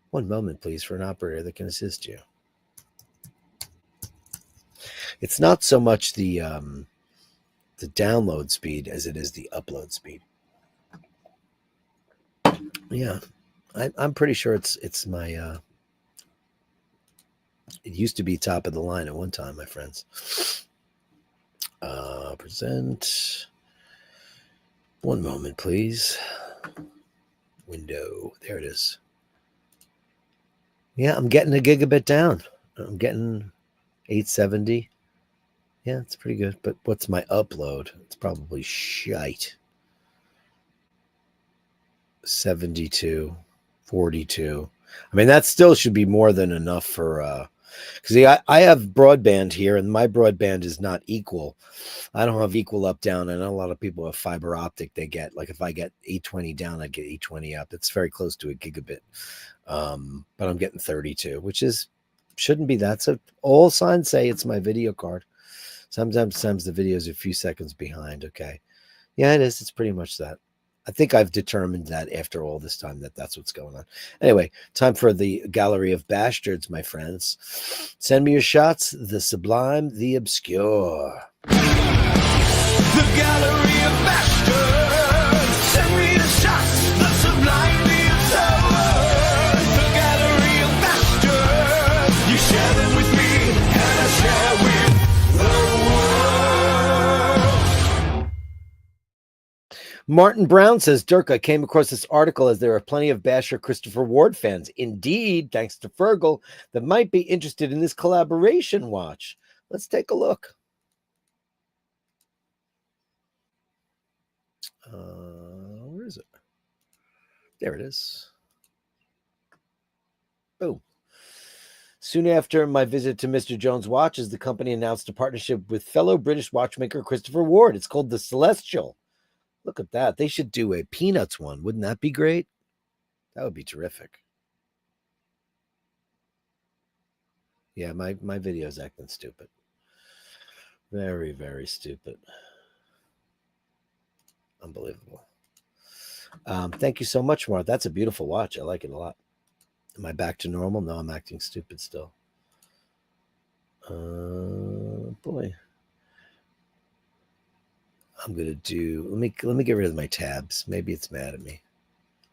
One moment, please, for an operator that can assist you. It's not so much the download speed as it is the upload speed. Yeah, I'm pretty sure it's my. It used to be top of the line at one time, my friends. Present. One moment, please. Window. There it is. Yeah, I'm getting a gigabit down. I'm getting 870. Yeah, it's pretty good. But what's my upload? It's probably shite. 72, 42. I mean, that still should be more than enough for because I have broadband here and my broadband is not equal. I don't have equal up down. I know a lot of people have fiber optic. They get, like, if I get 820 down, I get 820 up. It's very close to a gigabit. But I'm getting 32, which shouldn't be that. So all signs say it's my video card. Sometimes the video is a few seconds behind. Okay. Yeah, it is. It's pretty much that. I think I've determined that after all this time that's what's going on. Anyway, time for the Gallery of Bastards, my friends. Send me your shots, the sublime, the obscure. The Gallery of Bashtards. Send me your shots, the sublime, the obscure. The Gallery Martin Brown says, Dirk, I came across this article as there are plenty of Basher Christopher Ward fans. Indeed, thanks to Fergal, that might be interested in this collaboration watch. Let's take a look. Where is it? There it is. Boom. Soon after my visit to Mr. Jones Watches, the company announced a partnership with fellow British watchmaker Christopher Ward. It's called the Celestial. Look at that. They should do a Peanuts one. Wouldn't that be great? That would be terrific. Yeah, my video is acting stupid. Very, very stupid. Unbelievable. Thank you so much, Mark. That's a beautiful watch. I like it a lot. Am I back to normal? No, I'm acting stupid still. Boy. I'm gonna do. Let me get rid of my tabs. Maybe it's mad at me.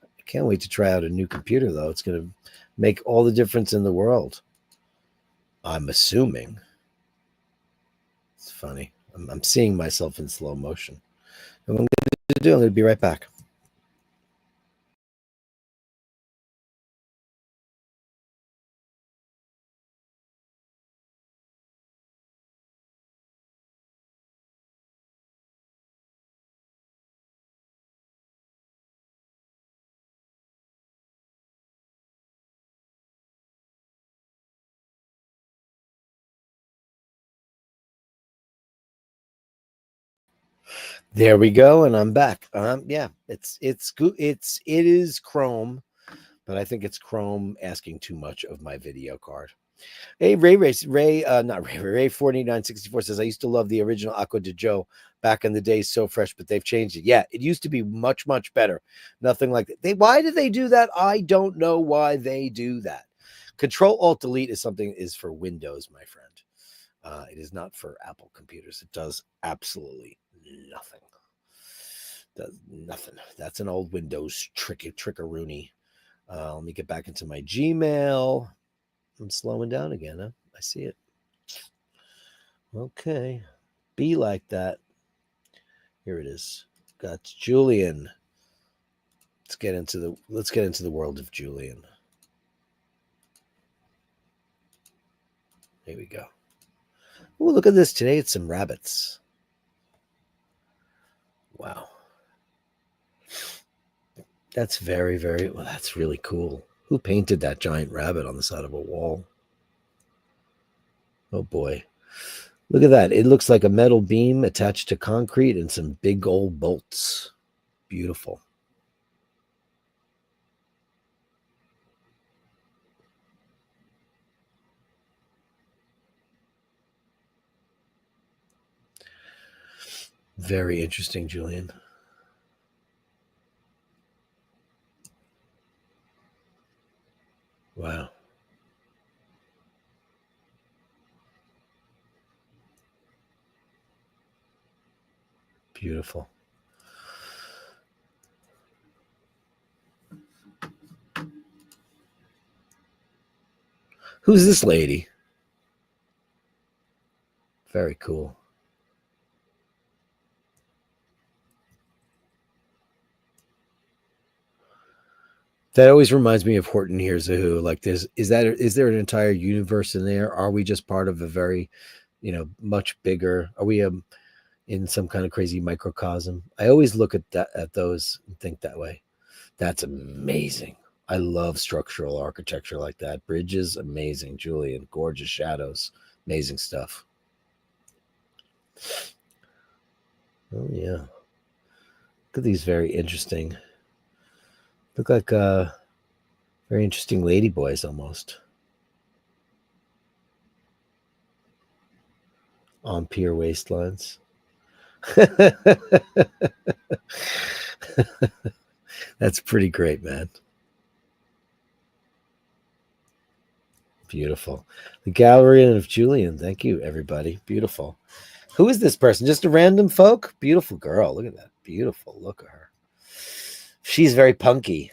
I can't wait to try out a new computer though. It's gonna make all the difference in the world. I'm assuming. It's funny. I'm seeing myself in slow motion. And what I'm going to be right back. There we go, and I'm back. Yeah, it is Chrome, but I think it's Chrome asking too much of my video card. Hey, not Ray 4964 says, I used to love the original Aqua de Joe back in the day, so fresh, but they've changed it. Yeah, it used to be much, much better. Nothing like that. Why did they do that? I don't know why they do that. Control Alt Delete is for Windows, my friend. It is not for Apple computers. It does absolutely nothing. Does nothing. That's an old Windows trickeroony. Let me get back into my Gmail. I'm slowing down again. Huh? I see it. Okay. Be like that. Here it is. Got Julian. Let's get into the world of Julian. Here we go. Oh, look at this. Today it's some rabbits. Wow. That's very, very, well, that's really cool. Who painted that giant rabbit on the side of a wall? Oh boy. Look at that. It looks like a metal beam attached to concrete and some big old bolts. Beautiful. Very interesting, Julian. Wow. Beautiful. Who's this lady? Very cool. That always reminds me of Horton Hears a Who. Like, is there an entire universe in there? Are we just part of a very, much bigger? Are we in some kind of crazy microcosm? I always look at those and think that way. That's amazing. I love structural architecture like that. Bridges, amazing. Julian, gorgeous shadows, amazing stuff. Oh yeah. Look at these very interesting. Look like very interesting ladyboys almost. On pier waistlines. That's pretty great, man. Beautiful. The Gallery of Julian. Thank you, everybody. Beautiful. Who is this person? Just a random folk? Beautiful girl. Look at that. Beautiful. Look at her. She's very punky.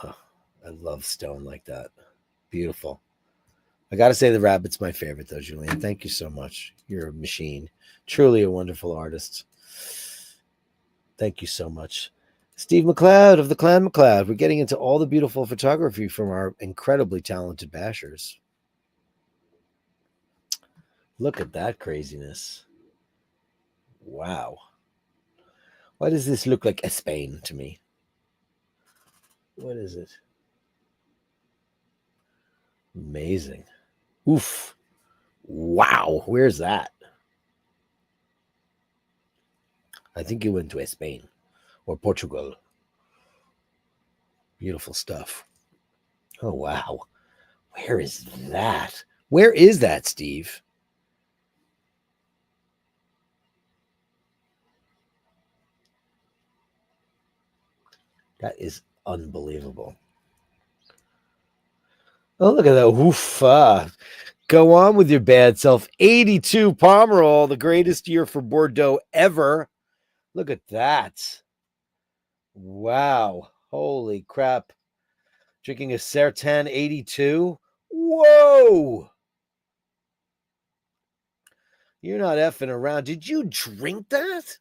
Oh, I love stone like that. Beautiful. I got to say the rabbit's my favorite, though, Julian. Thank you so much. You're a machine. Truly a wonderful artist. Thank you so much. Steve McLeod of the Clan McLeod. We're getting into all the beautiful photography from our incredibly talented bashers. Look at that craziness. Wow. Why does this look like Spain to me? What is it? Amazing. Oof. Wow. Where's that? I think you went to Spain or Portugal. Beautiful stuff. Oh, wow. Where is that? Where is that, Steve? That is unbelievable. Oh, look at that. Oof. Go on with your bad self. 82 Pomerol, the greatest year for Bordeaux ever. Look at that. Wow. Holy crap. Drinking a Sertan 82. Whoa. You're not effing around. Did you drink that?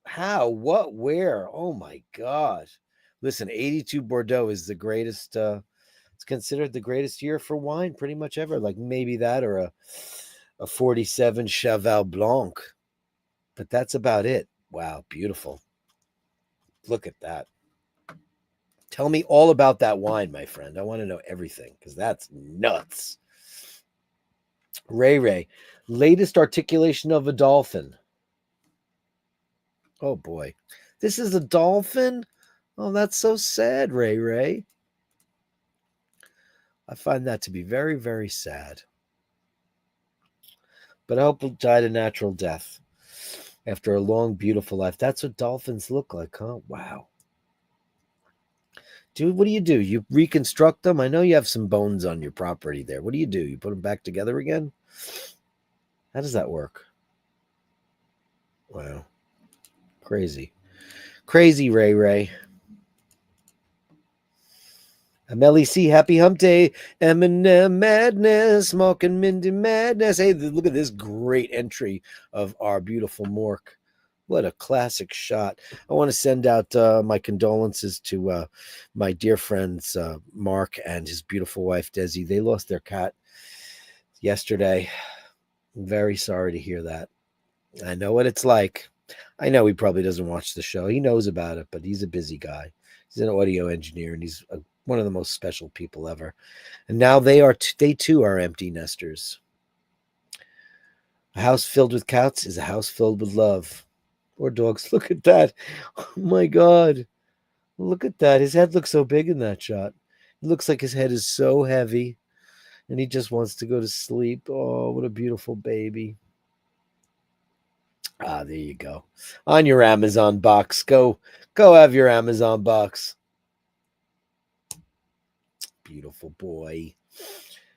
How? What? Where? Oh my God. Listen, 82 Bordeaux is the greatest. It's considered the greatest year for wine pretty much ever. Like maybe that or a 47 Cheval Blanc. But that's about it. Wow. Beautiful. Look at that. Tell me all about that wine, my friend. I want to know everything because that's nuts. Ray, latest articulation of a dolphin. Oh boy, this is a dolphin. Oh, that's so sad, Ray. I find that to be very, very sad. But I hope he'll die a natural death after a long, beautiful life. That's what dolphins look like, huh? Wow. Dude, what do? You reconstruct them? I know you have some bones on your property there. What do? You put them back together again? How does that work? Wow. Crazy. Crazy, Ray. Melly C, happy hump day. Eminem madness, smoking Mindy madness. Hey, look at this great entry of our beautiful Mork. What a classic shot. I want to send out my condolences to my dear friends, Mark and his beautiful wife, Desi. They lost their cat yesterday. I'm very sorry to hear that. I know what it's like. I know he probably doesn't watch the show. He knows about it, but he's a busy guy. He's an audio engineer, and he's one of the most special people ever. And now they too are empty nesters. A house filled with cats is a house filled with love. Or dogs. Look at that. Oh my God. Look at that. His head looks so big in that shot. It looks like his head is so heavy and he just wants to go to sleep. Oh, what a beautiful baby. Ah, there you go. On your Amazon box. Go have your Amazon box. Beautiful boy.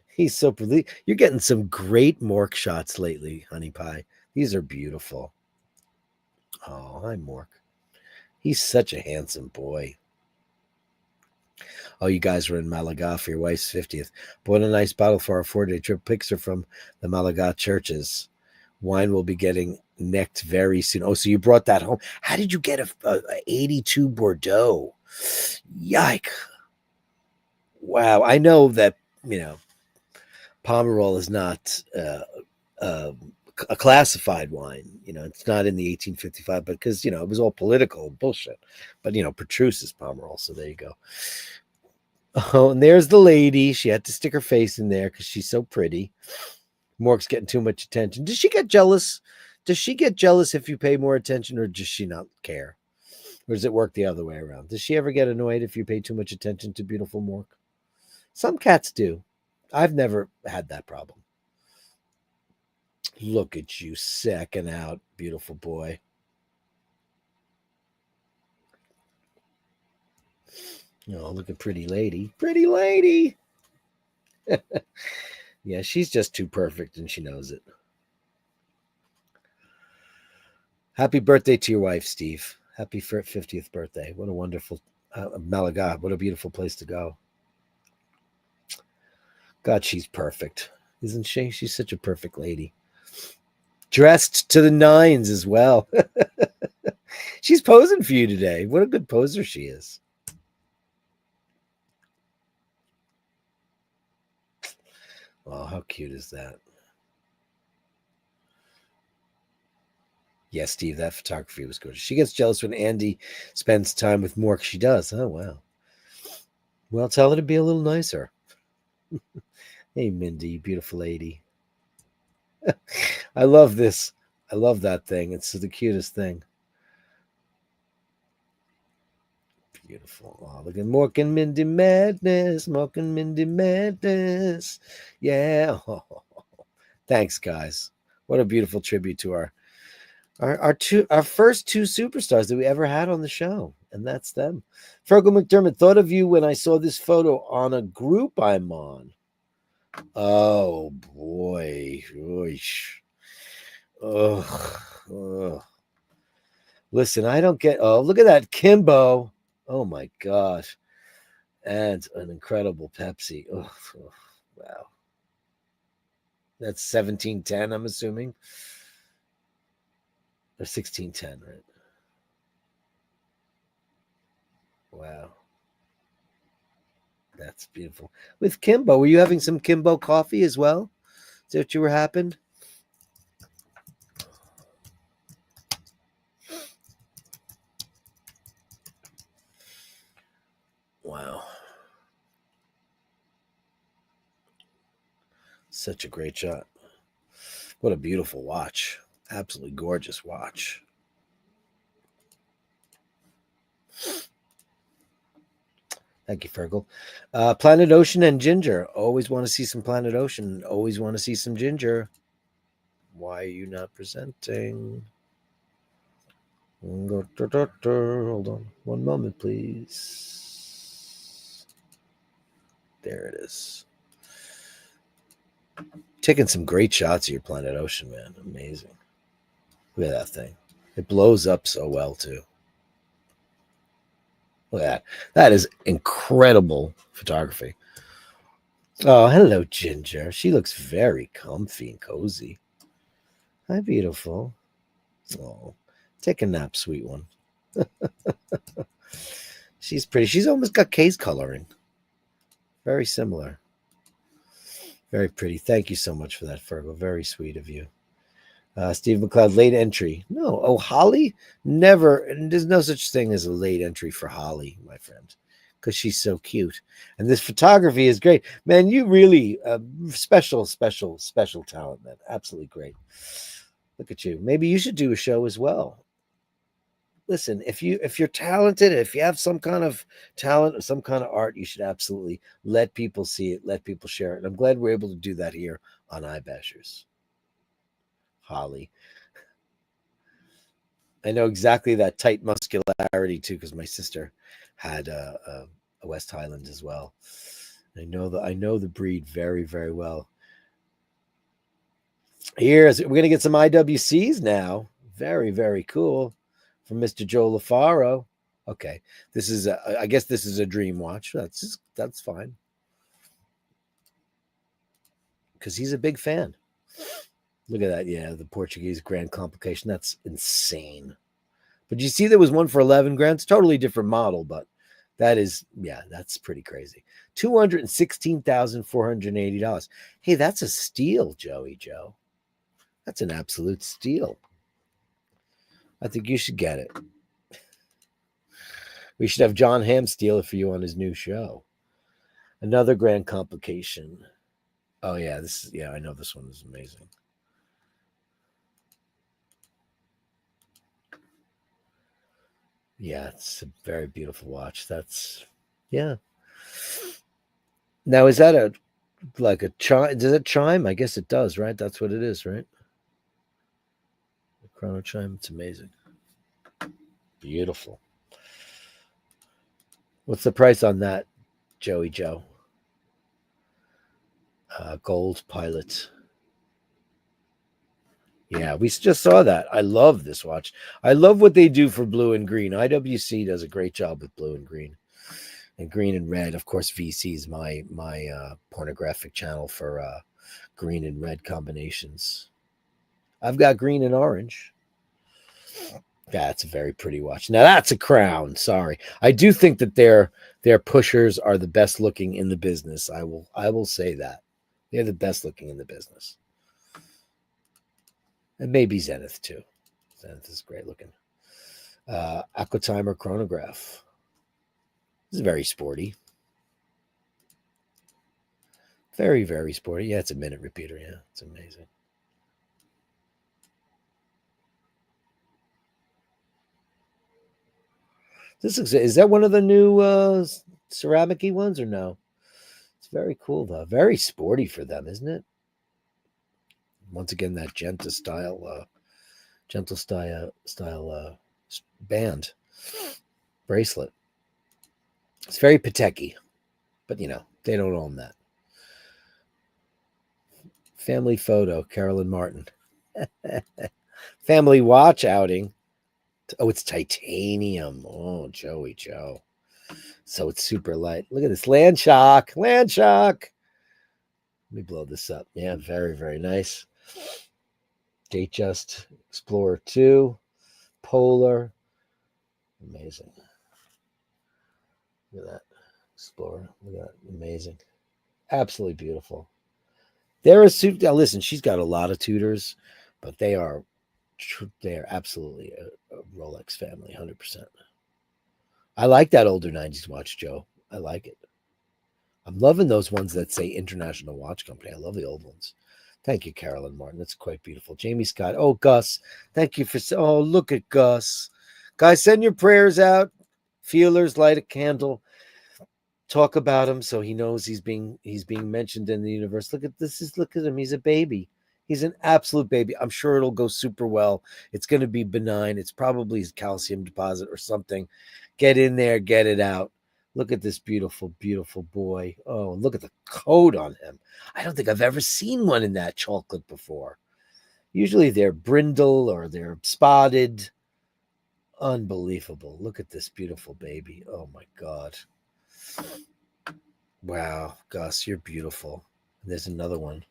He's so pretty. You're getting some great Mork shots lately, Honey Pie. These are beautiful. Oh, hi, Mork. He's such a handsome boy. Oh, you guys were in Malaga for your wife's 50th. Bought a nice bottle for our 4-day trip. Pics are from the Malaga churches. Wine will be getting necked very soon. Oh, so you brought that home. How did you get a 82 Bordeaux? Yike. Wow. I know that, Pomerol is not a classified wine. It's not in the 1855, but because, it was all political bullshit. But, Petrus is Pomerol. So there you go. Oh, and there's the lady. She had to stick her face in there because she's so pretty. Mork's getting too much attention. Does she get jealous? Does she get jealous if you pay more attention, or does she not care? Or does it work the other way around? Does she ever get annoyed if you pay too much attention to beautiful Mork? Some cats do. I've never had that problem. Look at you sacking out, beautiful boy. Oh, look at pretty lady. Pretty lady. Yeah, she's just too perfect and she knows it. Happy birthday to your wife, Steve. Happy 50th birthday. What a wonderful Malaga. What a beautiful place to go. God, she's perfect. Isn't she? She's such a perfect lady. Dressed to the nines as well. She's posing for you today. What a good poser she is. Oh, how cute is that? Yeah, Steve, that photography was good. She gets jealous when Andy spends time with more. She does. Oh, wow. Well, tell her to be a little nicer. Hey, Mindy, beautiful lady. I love this. I love that thing. It's the cutest thing. Beautiful. Oh, look at Mork and Mindy Madness. Mork and Mindy Madness. Yeah. Oh, thanks, guys. What a beautiful tribute to our first two superstars that we ever had on the show, and that's them. Fergal McDermott, thought of you when I saw this photo on a group I'm on. Oh boy. Oish. Ugh. Ugh. Listen, I don't get. Oh, look at that Kimbo. Oh my gosh. And an incredible Pepsi. Oh, wow. That's 1710, I'm assuming. Or 1610, right? Wow. That's beautiful. With Kimbo, were you having some Kimbo coffee as well? Is that what you were happened? Wow. Such a great shot. What a beautiful watch. Absolutely gorgeous watch. Thank you, Fergal. Planet Ocean and Ginger. Always want to see some Planet Ocean. Always want to see some Ginger. Why are you not presenting? Hold on. One moment, please. There it is. Taking some great shots of your Planet Ocean, man. Amazing. Look at that thing. It blows up so well, too. Look at that. That is incredible photography. Oh, hello, Ginger. She looks very comfy and cozy. Hi, beautiful. Oh, take a nap, sweet one. She's pretty. She's almost got case coloring. Very similar. Very pretty. Thank you so much for that, Fergal. Very sweet of you. Steve McLeod, late entry. No. Oh, Holly? Never. There's no such thing as a late entry for Holly, my friend, because she's so cute. And this photography is great. Man, you really, special talent, man. Absolutely great. Look at you. Maybe you should do a show as well. Listen, if you're talented, if you have some kind of talent or some kind of art, you should absolutely let people see it, let people share it. And I'm glad we're able to do that here on iBashers. Holly. I know exactly that tight muscularity too, because my sister had a West Highlands as well. I know the breed very, very well. We're gonna get some IWCs now. Very, very cool from Mr. Joe LaFaro. Okay, I guess this is a dream watch. That's fine because he's a big fan. Look at that. Yeah, the Portuguese Grand Complication. That's insane. But you see, there was one for 11 grand. It's totally different model, but that's pretty crazy. $216,480. Hey, that's a steal, Joey Joe. That's an absolute steal. I think you should get it. We should have John Hamm steal it for you on his new show. Another Grand Complication. Oh yeah, I know this one is amazing. Yeah, it's a very beautiful watch. Yeah. Now, is that a chime? Does it chime? I guess it does, right? That's what it is, right? The chrono chime. It's amazing. Beautiful. What's the price on that, Joey Joe? Gold Pilot. Yeah, we just saw that. I love this watch. I love what they do for blue and green. IWC does a great job with blue and green. And green and red. Of course, VC is my pornographic channel for green and red combinations. I've got green and orange. That's a very pretty watch. Now that's a crown. Sorry, I do think that their pushers are the best looking in the business. I will say that they're the best looking in the business, and maybe Zenith too. Zenith is great looking. Aquatimer chronograph. This is very sporty. Very, very sporty. Yeah, it's a minute repeater. Yeah, it's amazing. Is that one of the new ceramic-y ones or no? It's very cool though. Very sporty for them, isn't it? Once again, that gentle style band bracelet. It's very Patek-y, but they don't own that. Family photo, Carolyn Martin. Family watch outing. Oh, it's titanium. Oh, Joey Joe. So it's super light. Look at this. Land shock. Land shock. Let me blow this up. Yeah, very, very nice. Datejust Explorer 2. Polar. Amazing. Look at that. Explorer. Look at that. Amazing. Absolutely beautiful. They're a suit. Now, listen, she's got a lot of tutors, but they are absolutely a Rolex family, 100%. I like that older 90s watch, Joe. I like it. I'm loving those ones that say International Watch Company. I love the old ones. Thank you, Carolyn Martin. That's quite beautiful. Jamie Scott. Oh, Gus. Thank you for... Oh, look at Gus. Guys, send your prayers out. Feelers, light a candle. Talk about him so he knows he's being mentioned in the universe. Look at him. He's a baby. He's an absolute baby. I'm sure it'll go super well. It's going to be benign. It's probably his calcium deposit or something. Get in there, get it out. Look at this beautiful, beautiful boy. Oh, look at the coat on him. I don't think I've ever seen one in that chocolate before. Usually they're brindle or they're spotted. Unbelievable. Look at this beautiful baby. Oh, my God. Wow, Gus, you're beautiful. There's another one.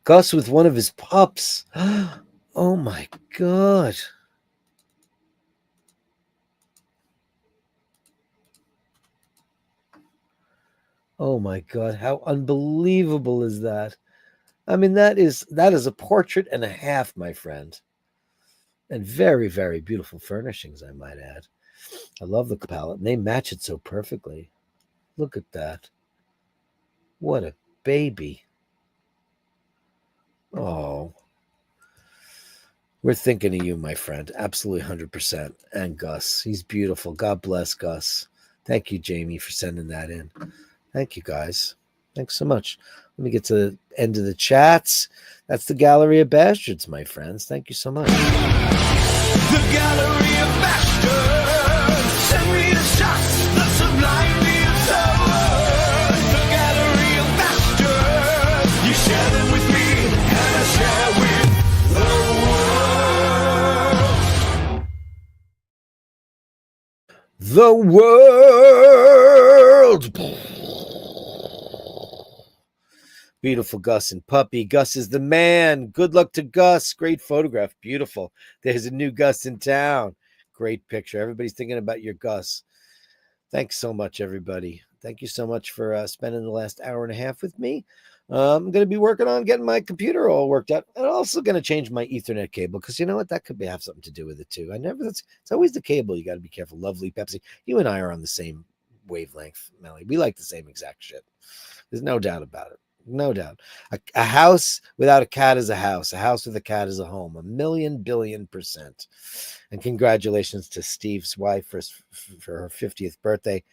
Gus with one of his pups. Oh my God. Oh my God. How unbelievable is that? I mean, that is a portrait and a half, my friend. And very, very beautiful furnishings, I might add. I love the palette, and they match it so perfectly. Look at that. What a baby. Oh. We're thinking of you, my friend. Absolutely 100%. And Gus. He's beautiful. God bless Gus. Thank you, Jamie, for sending that in. Thank you, guys. Thanks so much. Let me get to the end of the chats. That's the Gallery of Bastards, my friends. Thank you so much. The Gallery of Bashtards. Send me the shots that sublime me of soul. The Gallery of Bashtards. You share them with me, and I share with the world. Beautiful Gus and puppy. Gus is the man. Good luck to Gus. Great photograph. Beautiful. There's a new Gus in town. Great picture. Everybody's thinking about your Gus. Thanks so much, everybody. Thank you so much for spending the last hour and a half with me. I'm going to be working on getting my computer all worked out. And I'm also going to change my Ethernet cable because you know what? That could have something to do with it too. It's always the cable. You got to be careful. Lovely Pepsi. You and I are on the same wavelength, Melly. We like the same exact shit. There's no doubt about it. No doubt. A house without a cat is a house. A house with a cat is a home. 1,000,000,000,000%. And congratulations to Steve's wife for her 50th birthday.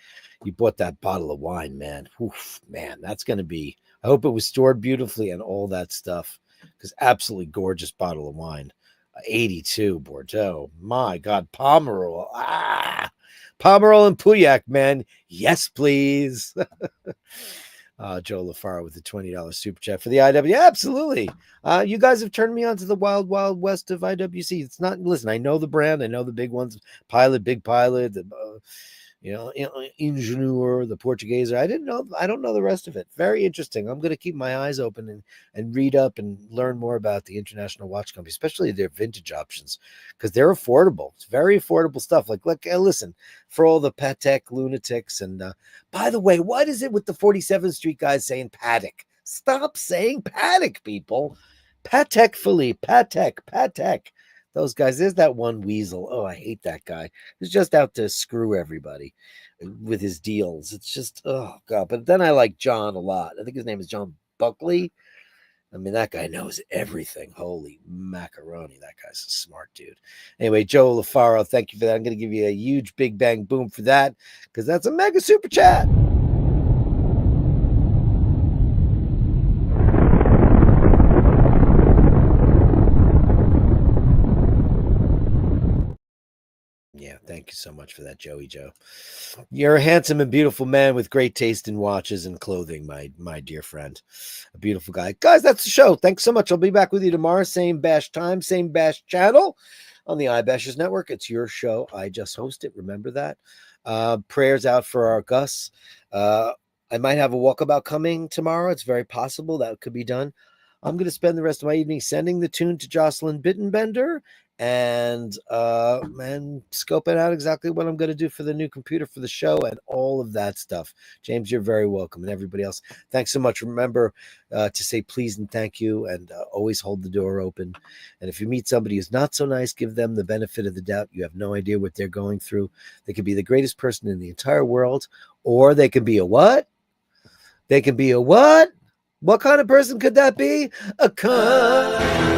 You bought that bottle of wine, man. Oof, man, that's going to be... I hope it was stored beautifully and all that stuff. Because absolutely gorgeous bottle of wine. 82 Bordeaux. My God, Pomerol. Pomerol and Pauillac, man. Yes, please. Joe LaFaro with the $20 super chat for the IW. Yeah, absolutely. You guys have turned me on to the wild, wild west of IWC. It's not, listen, I know the brand. I know the big ones. Pilot, Big Pilot, ingenieur, the Portuguese. I didn't know. I don't know the rest of it. Very interesting. I'm going to keep my eyes open and read up and learn more about the international watch company, especially their vintage options, because they're affordable. It's very affordable stuff. Like, listen, for all the Patek lunatics. And by the way, what is it with the 47th Street guys saying Patek? Stop saying Patek, people. Patek Philippe, Patek. Those guys. There's that one weasel. Oh, I hate that guy. He's just out to screw everybody with his deals. It's just, oh God. But then I like John a lot. I think his name is John Buckley. I mean, that guy knows everything. Holy macaroni. That guy's a smart dude. Anyway, Joe LaFaro, thank you for that. I'm going to give you a huge big bang boom for that, because that's a mega super chat. Yeah, thank you so much for that, Joey Joe. You're a handsome and beautiful man with great taste in watches and clothing, my dear friend. A beautiful guy. Guys, that's the show. Thanks so much. I'll be back with you tomorrow. Same bash time, same bash channel on the iBashers Network. It's your show. I just host it. Remember that. Prayers out for our Gus. I might have a walkabout coming tomorrow. It's very possible that could be done. I'm going to spend the rest of my evening sending the tune to Jocelyn Bittenbender and scoping out exactly what I'm going to do for the new computer for the show and all of that stuff. James, you're very welcome, and everybody else, thanks so much. Remember to say please and thank you, and always hold the door open. And if you meet somebody who's not so nice, give them the benefit of the doubt. You have no idea what they're going through. They could be the greatest person in the entire world, or they can be a what? They can be a what? What kind of person could that be? A cunt.